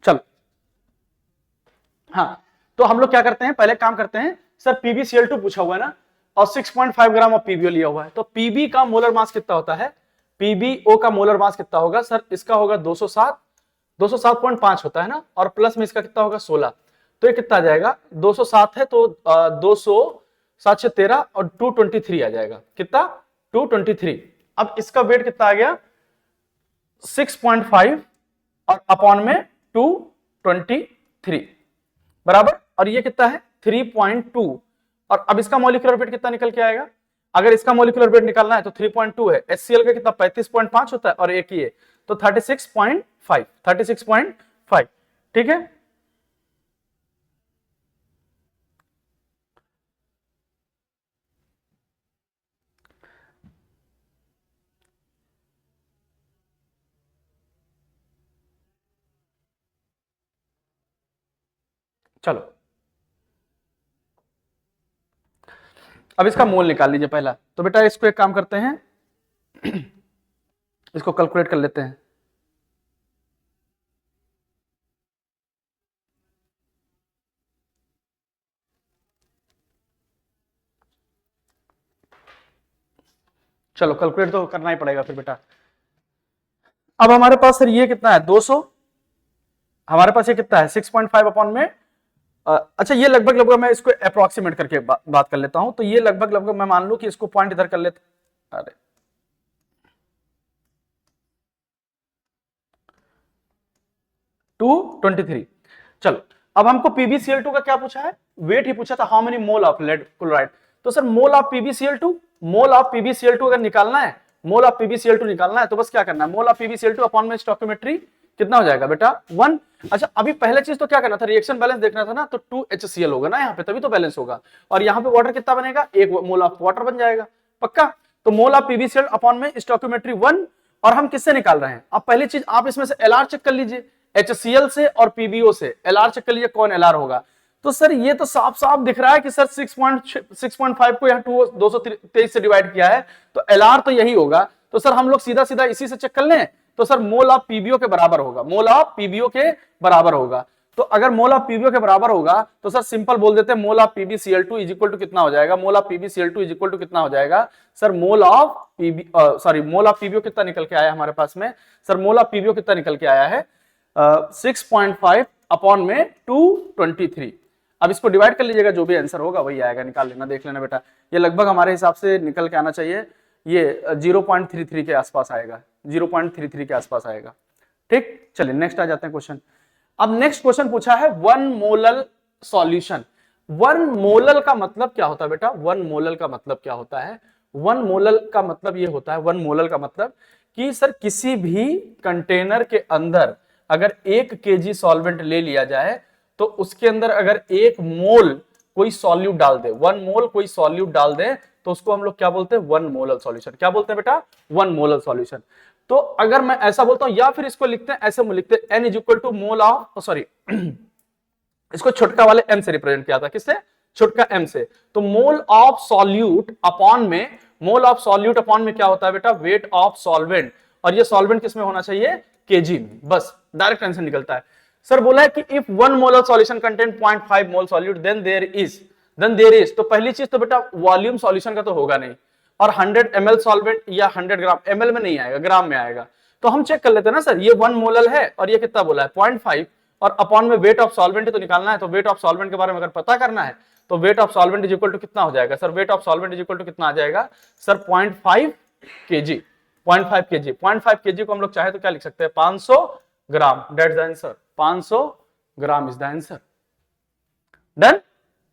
चल हाँ, तो हम लोग क्या करते हैं पहले काम करते हैं, सर PbCl2 पूछा हुआ है ना और 6.5 ग्राम ऑफ पीबीओ लिया हुआ है, तो पीबी का मोलर मास कितना होता है, पीबीओ का मोलर मास कितना होगा सर, इसका होगा 207.5 होता है ना, और प्लस में इसका कितना होगा 16, तो ये कितना आ जाएगा 207 है तो 207 से 13 और 223 आ जाएगा, कितना 223। अब इसका वेट कितना आ गया 6.5 और अपॉन में 223 बराबर, और ये कितना है 3.2, और अब इसका मॉलिक्यूलर वेट कितना निकल के आएगा, अगर इसका मॉलिक्यूलर वेट निकालना है तो 3.2 है, HCl का कितना 35.5 होता है और एक ही है तो 36.5। ठीक है, चलो अब इसका मोल निकाल लीजिए पहला। तो बेटा इसको एक काम करते हैं, इसको कैलकुलेट कर लेते हैं। चलो कैलकुलेट तो करना ही पड़ेगा फिर बेटा। अब हमारे पास सर ये कितना है 200, हमारे पास ये कितना है 6.5 अपॉन में अच्छा ये लगभग लगभग मैं इसको अप्रोक्सीमेट करके बात कर लेता हूं। तो ये लगभग लगभग मैं मान लूं कि इसको पॉइंट इधर कर लेते, अरे 223। चलो अब हमको PbCl2 का क्या पूछा है, वेट ही पूछा था, how many mole of lead chloride. तो sir mole of PbCl2, mole of PbCl2 अगर निकालना है, मोल ऑफ PbCl2 निकालना है तो बस क्या करना है, मोल ऑफ PbCl2 अपॉन में स्टोइकियोमेट्री कितना हो जाएगा बेटा 1। अच्छा अभी पहले चीज तो क्या करना था, रिएक्शन बैलेंस देखना था ना, तो 2HCl होगा ना यहाँ पे, तभी तो बैलेंस होगा। और यहाँ पे वाटर कितना बनेगा, 1 मोल ऑफ वाटर बन जाएगा पक्का। तो मोल ऑफ PbCl अपॉन में स्टोइकियोमेट्री 1। और हम किससे निकाल रहे हैं, अब पहली चीज आप इसमें से LR चेक कर लीजिए, HCl से और PbO से LR चेक कर लीजिए कौन LR होगा। तो सर ये तो साफ साफ दिख रहा है कि सर 6.5 को यहाँ 223 से डिवाइड किया है, तो LR तो यही होगा। तो सर हम लोग सीधा सीधा इसी से चेक कर लें, तो सर मोल ऑफ PbO के बराबर होगा, मोल ऑफ PbO के बराबर होगा। तो अगर मोल ऑफ PbO के बराबर होगा तो सर सिंपल बोल देते हैं mole of PbCl2 is equal to कितना हो जाएगा, mole of PbCl2 is equal to कितना हो जाएगा sir, mole of mole of PbO कितना निकल के आया हमारे पास में, सर मोल ऑफ PbO कितना निकल के आया है 6.5 अपॉन में 223। अब इसको डिवाइड कर लीजिएगा, जो भी आंसर होगा वही आएगा, निकाल लेना, देख लेना बेटा। ये लगभग हमारे हिसाब से निकल के आना चाहिए, ये 0.33 के आसपास आएगा, 0.33 के आसपास आएगा। ठीक, चलिए नेक्स्ट आ जाते हैं क्वेश्चन। अब नेक्स्ट क्वेश्चन पूछा है 1 मोलल सॉल्यूशन। 1 मोलल का मतलब क्या होता है बेटा, 1 मोलल का मतलब क्या होता है, 1 मोलल का मतलब ये होता है, 1 मोलल का मतलब कि सर किसी भी कंटेनर के अंदर अगर 1 kg सॉल्वेंट ले लिया जाए तो उसके अंदर अगर 1 मोल कोई सॉल्यूट डाल दे, 1 मोल कोई सॉल्यूट डाल दे, तो उसको हम लोग क्या बोलते हैं 1 मोलल सॉल्यूशन। क्या बोलते हैं बेटा 1 मोलल सॉल्यूशन। तो अगर मैं ऐसा बोलता हूं, या फिर इसको लिखते हैं ऐसे लिखते हैं n is equal to mole of, sorry इसको छोटका वाले m से रिप्रेजेंट किया था, किससे, छोटका m से। तो मोल ऑफ सॉल्यूट अपॉन में, मोल ऑफ सॉल्यूट अपॉन में क्या होता है बेटा, वेट ऑफ सॉल्वेंट। और ये सॉल्वेंट किसमें होना चाहिए, केजी में, बस डायरेक्ट आंसर निकलता है। सर बोला है कि if 1 molar solution contain 0.5 mole solute then there is, तो पहली चीज तो बेटा वॉल्यूम सॉल्यूशन का तो होगा नहीं, और 100 ml सॉल्वेंट या 100 ग्राम, ml में नहीं आएगा, ग्राम में आएगा। तो हम चेक कर लेते हैं ना सर, ये 1 मोलर है और ये कितना बोला है 0.5, और अपॉन में वेट ऑफ सॉल्वेंट तो निकालना है। तो वेट ऑफ सॉल्वेंट के बारे में अगर पता करना है तो weight of solvent is equal to कितना हो जाएगा sir, weight of solvent is equal to कितना आ जाएगा सर 0.5 kg, 0.5 kg, 0.5 kg को हम लोग चाहे तो क्या लिख सकते हैं 500 gram, that's the answer, 500 gram is the answer. Done,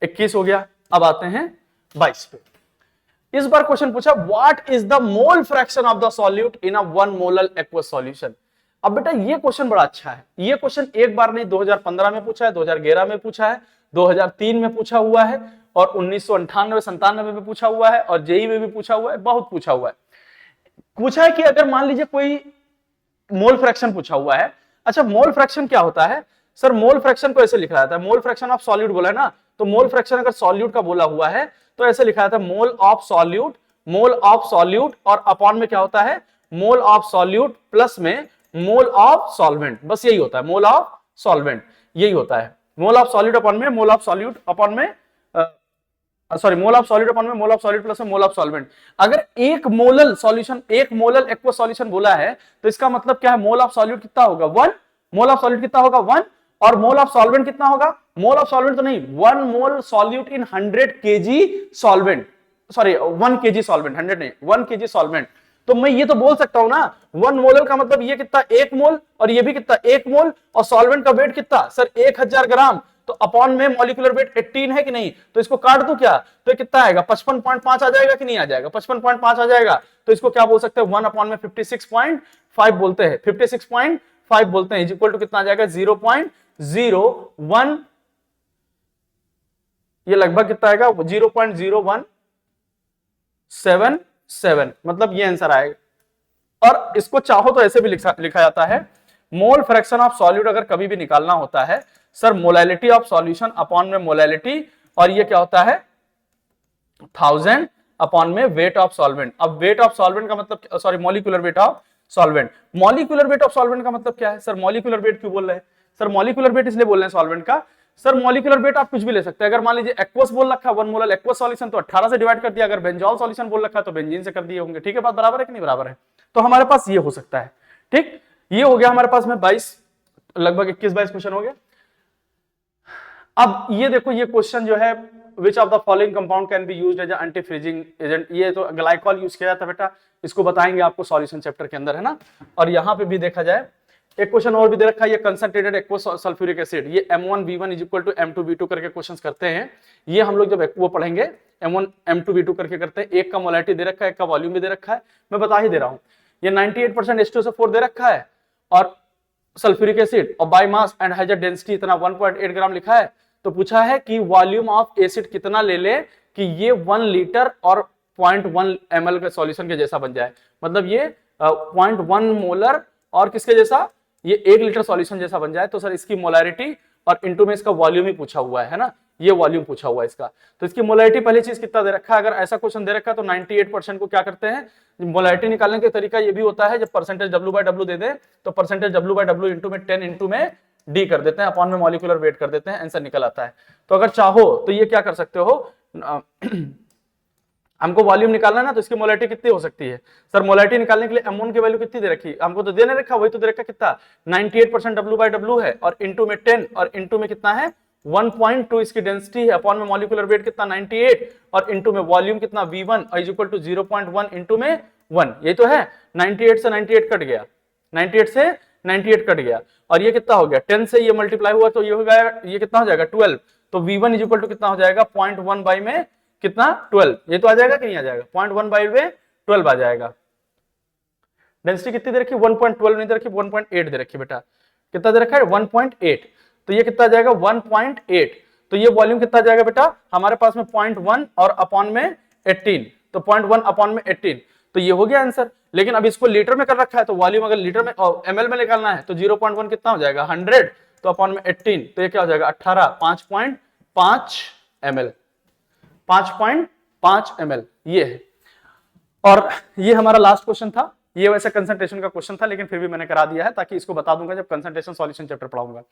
21 हो गया। अब आते हैं 22 पे। इस बार क्वेश्चन पूछा what is the mole fraction of the solute in a 1 molar aqueous solution. अब बेटा ये क्वेश्चन बड़ा अच्छा है, ये क्वेश्चन एक बार नहीं 2015 में पूछा है, 2011 में पूछा है, 2003 में पूछा हुआ है, और 1998-97 में पूछा हुआ है, और जेई में भी पूछा हुआ है, बहुत पूछा हुआ है। पूछा है कि अगर मान लीजिए कोई मोल फ्रैक्शन पूछा हुआ है। अच्छा मोल फ्रैक्शन क्या होता है सर, मोल फ्रैक्शन को ऐसे लिखा जाता है, मोल फ्रैक्शन ऑफ सॉल्यूट बोला है ना, तो मोल फ्रैक्शन अगर सॉल्यूट का बोला हुआ है तो ऐसे लिखा जाता है mole of solute, mole of solute, और अपॉन में क्या होता है मोल ऑफ सॉल्यूट प्लस में मोल ऑफ सॉल्वेंट, बस यही होता है मोल ऑफ सॉल्वेंट, यही होता है मोल ऑफ सॉल्यूट अपॉन में मोल ऑफ सॉल्यूट अपॉन में sorry mole of solute upon में मोल ऑफ सॉल्यूट प्लस में मोल ऑफ सॉल्वेंट। अगर एक मोलल सॉल्यूशन, एक मोलल एक्वस सॉल्यूशन बोला है तो इसका मतलब क्या है, मोल ऑफ सॉल्यूट कितना होगा 1, मोल ऑफ सॉल्यूट कितना होगा 1, और मोल ऑफ सॉल्वेंट कितना होगा, मोल ऑफ सॉल्वेंट तो नहीं 1 मोल solute in 100 kg solvent, sorry 1 kg solvent, 100 नहीं 1 kg सॉल्वेंट। तो मैं ये तो बोल सकता हूं ना 1 मोलर का मतलब ये कितना 1 मोल, और ये भी कितना 1 मोल, और सॉल्वेंट का वेट कितना सर 1000 ग्राम, तो अपॉन में मॉलिक्यूलर वेट 18 है कि नहीं, तो इसको काट दूं क्या, तो ये कितना आएगा 55.5 आ जाएगा कि नहीं आ जाएगा, 55.5 आ जाएगा। तो इसको क्या बोल सकते हैं 1 अपॉन में 56.5 बोलते हैं, 56.5 बोलते हैं, इज इक्वल टू कितना आ जाएगा 0.01, ये लगभग कितना आएगा 0.0177, मतलब ये आंसर आएगा। और इसको चाहो तो ऐसे भी लिखा जाता है, मोल फ्रैक्शन ऑफ सॉल्यूट अगर कभी भी निकालना होता है sir molality of solution upon में मोलैलिटी, और ये क्या होता है 1000 अपॉन में वेट ऑफ सॉल्वेंट। अब वेट ऑफ सॉल्वेंट का मतलब, sorry molecular weight of solvent, molecular weight of solvent का मतलब क्या है सर? मॉलिक्यूलर वेट क्यों बोल रहे हैं सर? मॉलिक्यूलर वेट इसलिए बोल रहे हैं सॉल्वेंट का सर, मॉलिक्यूलर वेट आप कुछ भी ले सकते हैं। अगर मान लीजिए एक्वस बोल रखा है 1 मोलर एक्वस सॉल्यूशन तो 18 से डिवाइड कर दिया, अगर बेंजोल सॉल्यूशन बोल रखा है तो बेंजीन से कर दिए होंगे। ठीक है, बात बराबर है कि नहीं बराबर है? तो हमारे पास ये हो सकता है। ठीक, ये हो गया हमारे पास में 22, लगभग 21-22 क्वेश्चन हो गए। अब ये देखो, ये क्वेश्चन जो है which of the following compound can be used as anti freezing agent, ये तो ग्लाइकॉल यूज किया जाता है बेटा, इसको बताएंगे आपको सॉल्यूशन चैप्टर के अंदर, है ना। और यहाँ पे भी देखा जाए एक क्वेश्चन और भी दे रखा है, ये कंसंट्रेटेड एक्वस सल्फ्यूरिक एसिड, ये M1V1 is equal to M2V2 करके क्वेश्चंस करते हैं। ये हम लोग जब वो पढ़ेंगे M1 M2V2 करके करते हैं। एक का मोलैरिटी दे रखा है, एक का वॉल्यूम भी दे रखा है, मैं बता ही दे रहा हूँ। ये 98% H2SO4 दे रखा है और सल्फ्यूरिक एसिड, और by mass and has a density इतना 1.8 ग्राम लिखा है। तो पूछा है कि वॉल्यूम ऑफ एसिड कितना ले ले कि ये 1 लीटर और 0.1 ml के सॉल्यूशन के जैसा बन जाए, मतलब ये 0.1 मोलर और किसके जैसा, ये 1 लीटर सॉल्यूशन जैसा बन जाए। तो सर इसकी मोलैरिटी और इनटू में इसका वॉल्यूम ही पूछा हुआ है ना, ये वॉल्यूम पूछा हुआ है इसका। तो इसकी मोलैरिटी पहली चीज कितना दे रखा है, अगर ऐसा क्वेश्चन दे रखा है तो 98% को क्या करते हैं, मोलैरिटी निकालने का तरीका ये भी होता है, जब परसेंटेज W/W दे दे तो परसेंटेज W/W इनटू में 10 इनटू में D कर देते हैं, अपॉन में मॉलिक्यूलर वेट कर देते हैं, आंसर निकल आता है। तो अगर चाहो तो ये क्या कर सकते हो, हमको वॉल्यूम निकालना है ना, तो इसकी मोलैरिटी कितनी हो सकती है सर? मोलैरिटी निकालने के लिए M1 की वैल्यू कितनी दे रखी, हमको तो देने रखा, वही तो दे रखा कितना 98% W/W है, और इनटू में 10 और इनटू में कितना है 1.2 इसकी डेंसिटी है, अपॉन में मॉलिक्यूलर वेट कितना 98 और इनटू में वॉल्यूम कितना V1 is equal to 0.1 into में 1, ये तो है। 98 से 98 कट गया, 98 से 98 कट गया, और ये कितना हो गया 10 से ये मल्टीप्लाई हुआ तो ये हो गया, ये कितना हो जाएगा 12। तो V1 इज इक्वल टू कितना हो जाएगा 0.1 बाई में कितना 12, ये तो आ जाएगा कि नहीं आ जाएगा, 0.1 बाई में 12 आ जाएगा। डेंसिटी कितनी दे रखी 1.12 नहीं दे रखी, 1.8 दे रखी बेटा, कितना दे रखा है 1.8, तो ये कितना जाएगा 1.8। तो ये वॉल्यूम कितना जाएगा बेटा हमारे पास में 0.1 और अपॉन में 18, तो 0.1 अपॉन में 18, तो ये हो गया आंसर। लेकिन अब इसको लीटर में कर रखा है, तो वॉल्यूम अगर लीटर में ml में निकालना है तो 0.1 कितना हो जाएगा 100, तो अपॉन में 18, तो ये क्या हो जाएगा 18, 5.5 ml, 5.5 ml ये है। और ये हमारा लास्ट क्वेश्चन था, ये वैसे कंसंट्रेशन का क्वेश्चन था, लेकिन फिर भी मैंने करा दिया है ताकि इसको बता दूंगा जब कंसंट्रेशन सॉल्यूशन चैप्टर पढ़ाऊंगा।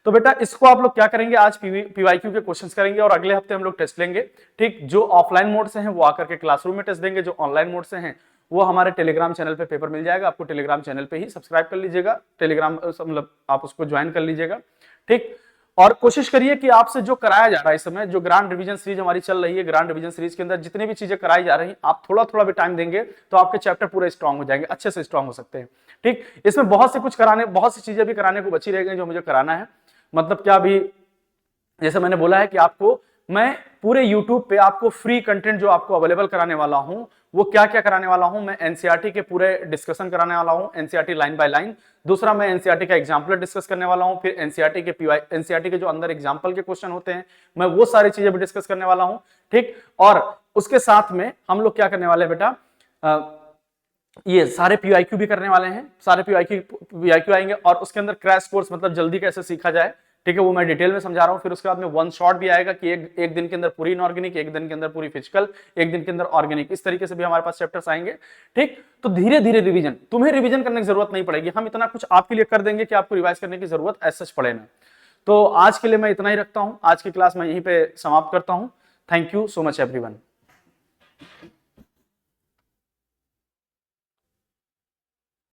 तो बेटा इसको आप लोग क्या करेंगे, आज पीवाईक्यू के क्वेश्चंस करेंगे और अगले हफ्ते हम लोग टेस्ट लेंगे। ठीक, जो ऑफलाइन मोड से हैं वो आकर के क्लासरूम में टेस्ट देंगे, जो ऑनलाइन मोड से हैं वो हमारे टेलीग्राम चैनल पे पेपर मिल जाएगा। आपको टेलीग्राम चैनल पे ही सब्सक्राइब कर लीजिएगा, टेलीग्राम मतलब आप उसको ज्वाइन कर लीजिएगा। ठीक, और कोशिश करिए कि आपसे जो कराया जा रहा है इस समय, जो ग्रांड रिवीजन सीरीज हमारी चल रही है, ग्रांड रिवीजन सीरीज के अंदर जितनी भी चीजें कराई जा रही हैं, आप थोड़ा थोड़ा भी टाइम देंगे तो आपके चैप्टर पूरे स्ट्रांग हो जाएंगे, अच्छे से स्ट्रांग हो सकते हैं। ठीक, इसमें बहुत सी चीजें भी कराने को बची रह गई जो मुझे कराना है। मतलब क्या, भी जैसे मैंने बोला है कि आपको मैं पूरे YouTube पे आपको फ्री कंटेंट जो आपको अवेलेबल कराने वाला हूं, वो क्या क्या कराने वाला हूं, मैं एनसीईआरटी के पूरे डिस्कशन कराने वाला हूं, एनसीईआरटी लाइन बाय लाइन। दूसरा, मैं एनसीईआरटी का एग्जाम्पल डिस्कस करने वाला हूं, फिर एनसीईआरटी के जो अंदर एग्जाम्पल के क्वेश्चन होते हैं, मैं वो सारी चीजें भी डिस्कस करने वाला हूं। ठीक, और उसके साथ में हम लोग क्या करने वाले हैं बेटा, ये सारे पीवाईक्यू भी करने वाले हैं, सारे पीवाईक्यू आएंगे, और उसके अंदर क्रैश कोर्स मतलब जल्दी कैसे सीखा जाए, ठीक है, वो मैं डिटेल में समझा रहा हूं। फिर उसके बाद में वन शॉट भी आएगा कि एक दिन के अंदर पूरी इनऑर्गेनिक, एक दिन के अंदर पूरी फिजिकल, एक दिन के अंदर ऑर्गेनिक, इस तरीके से भी हमारे पास चैप्टर्स आएंगे। ठीक, तो धीरे धीरे रिवीजन, तुम्हें रिवीजन करने की जरूरत नहीं पड़ेगी, हम इतना कुछ आपके लिए कर देंगे कि आपको रिवाइज करने की जरूरत ऐसा पड़े ना। तो आज के लिए मैं इतना ही रखता हूं, आज की क्लास मैं यहीं पे समाप्त करता हूं। Thank you so much everyone.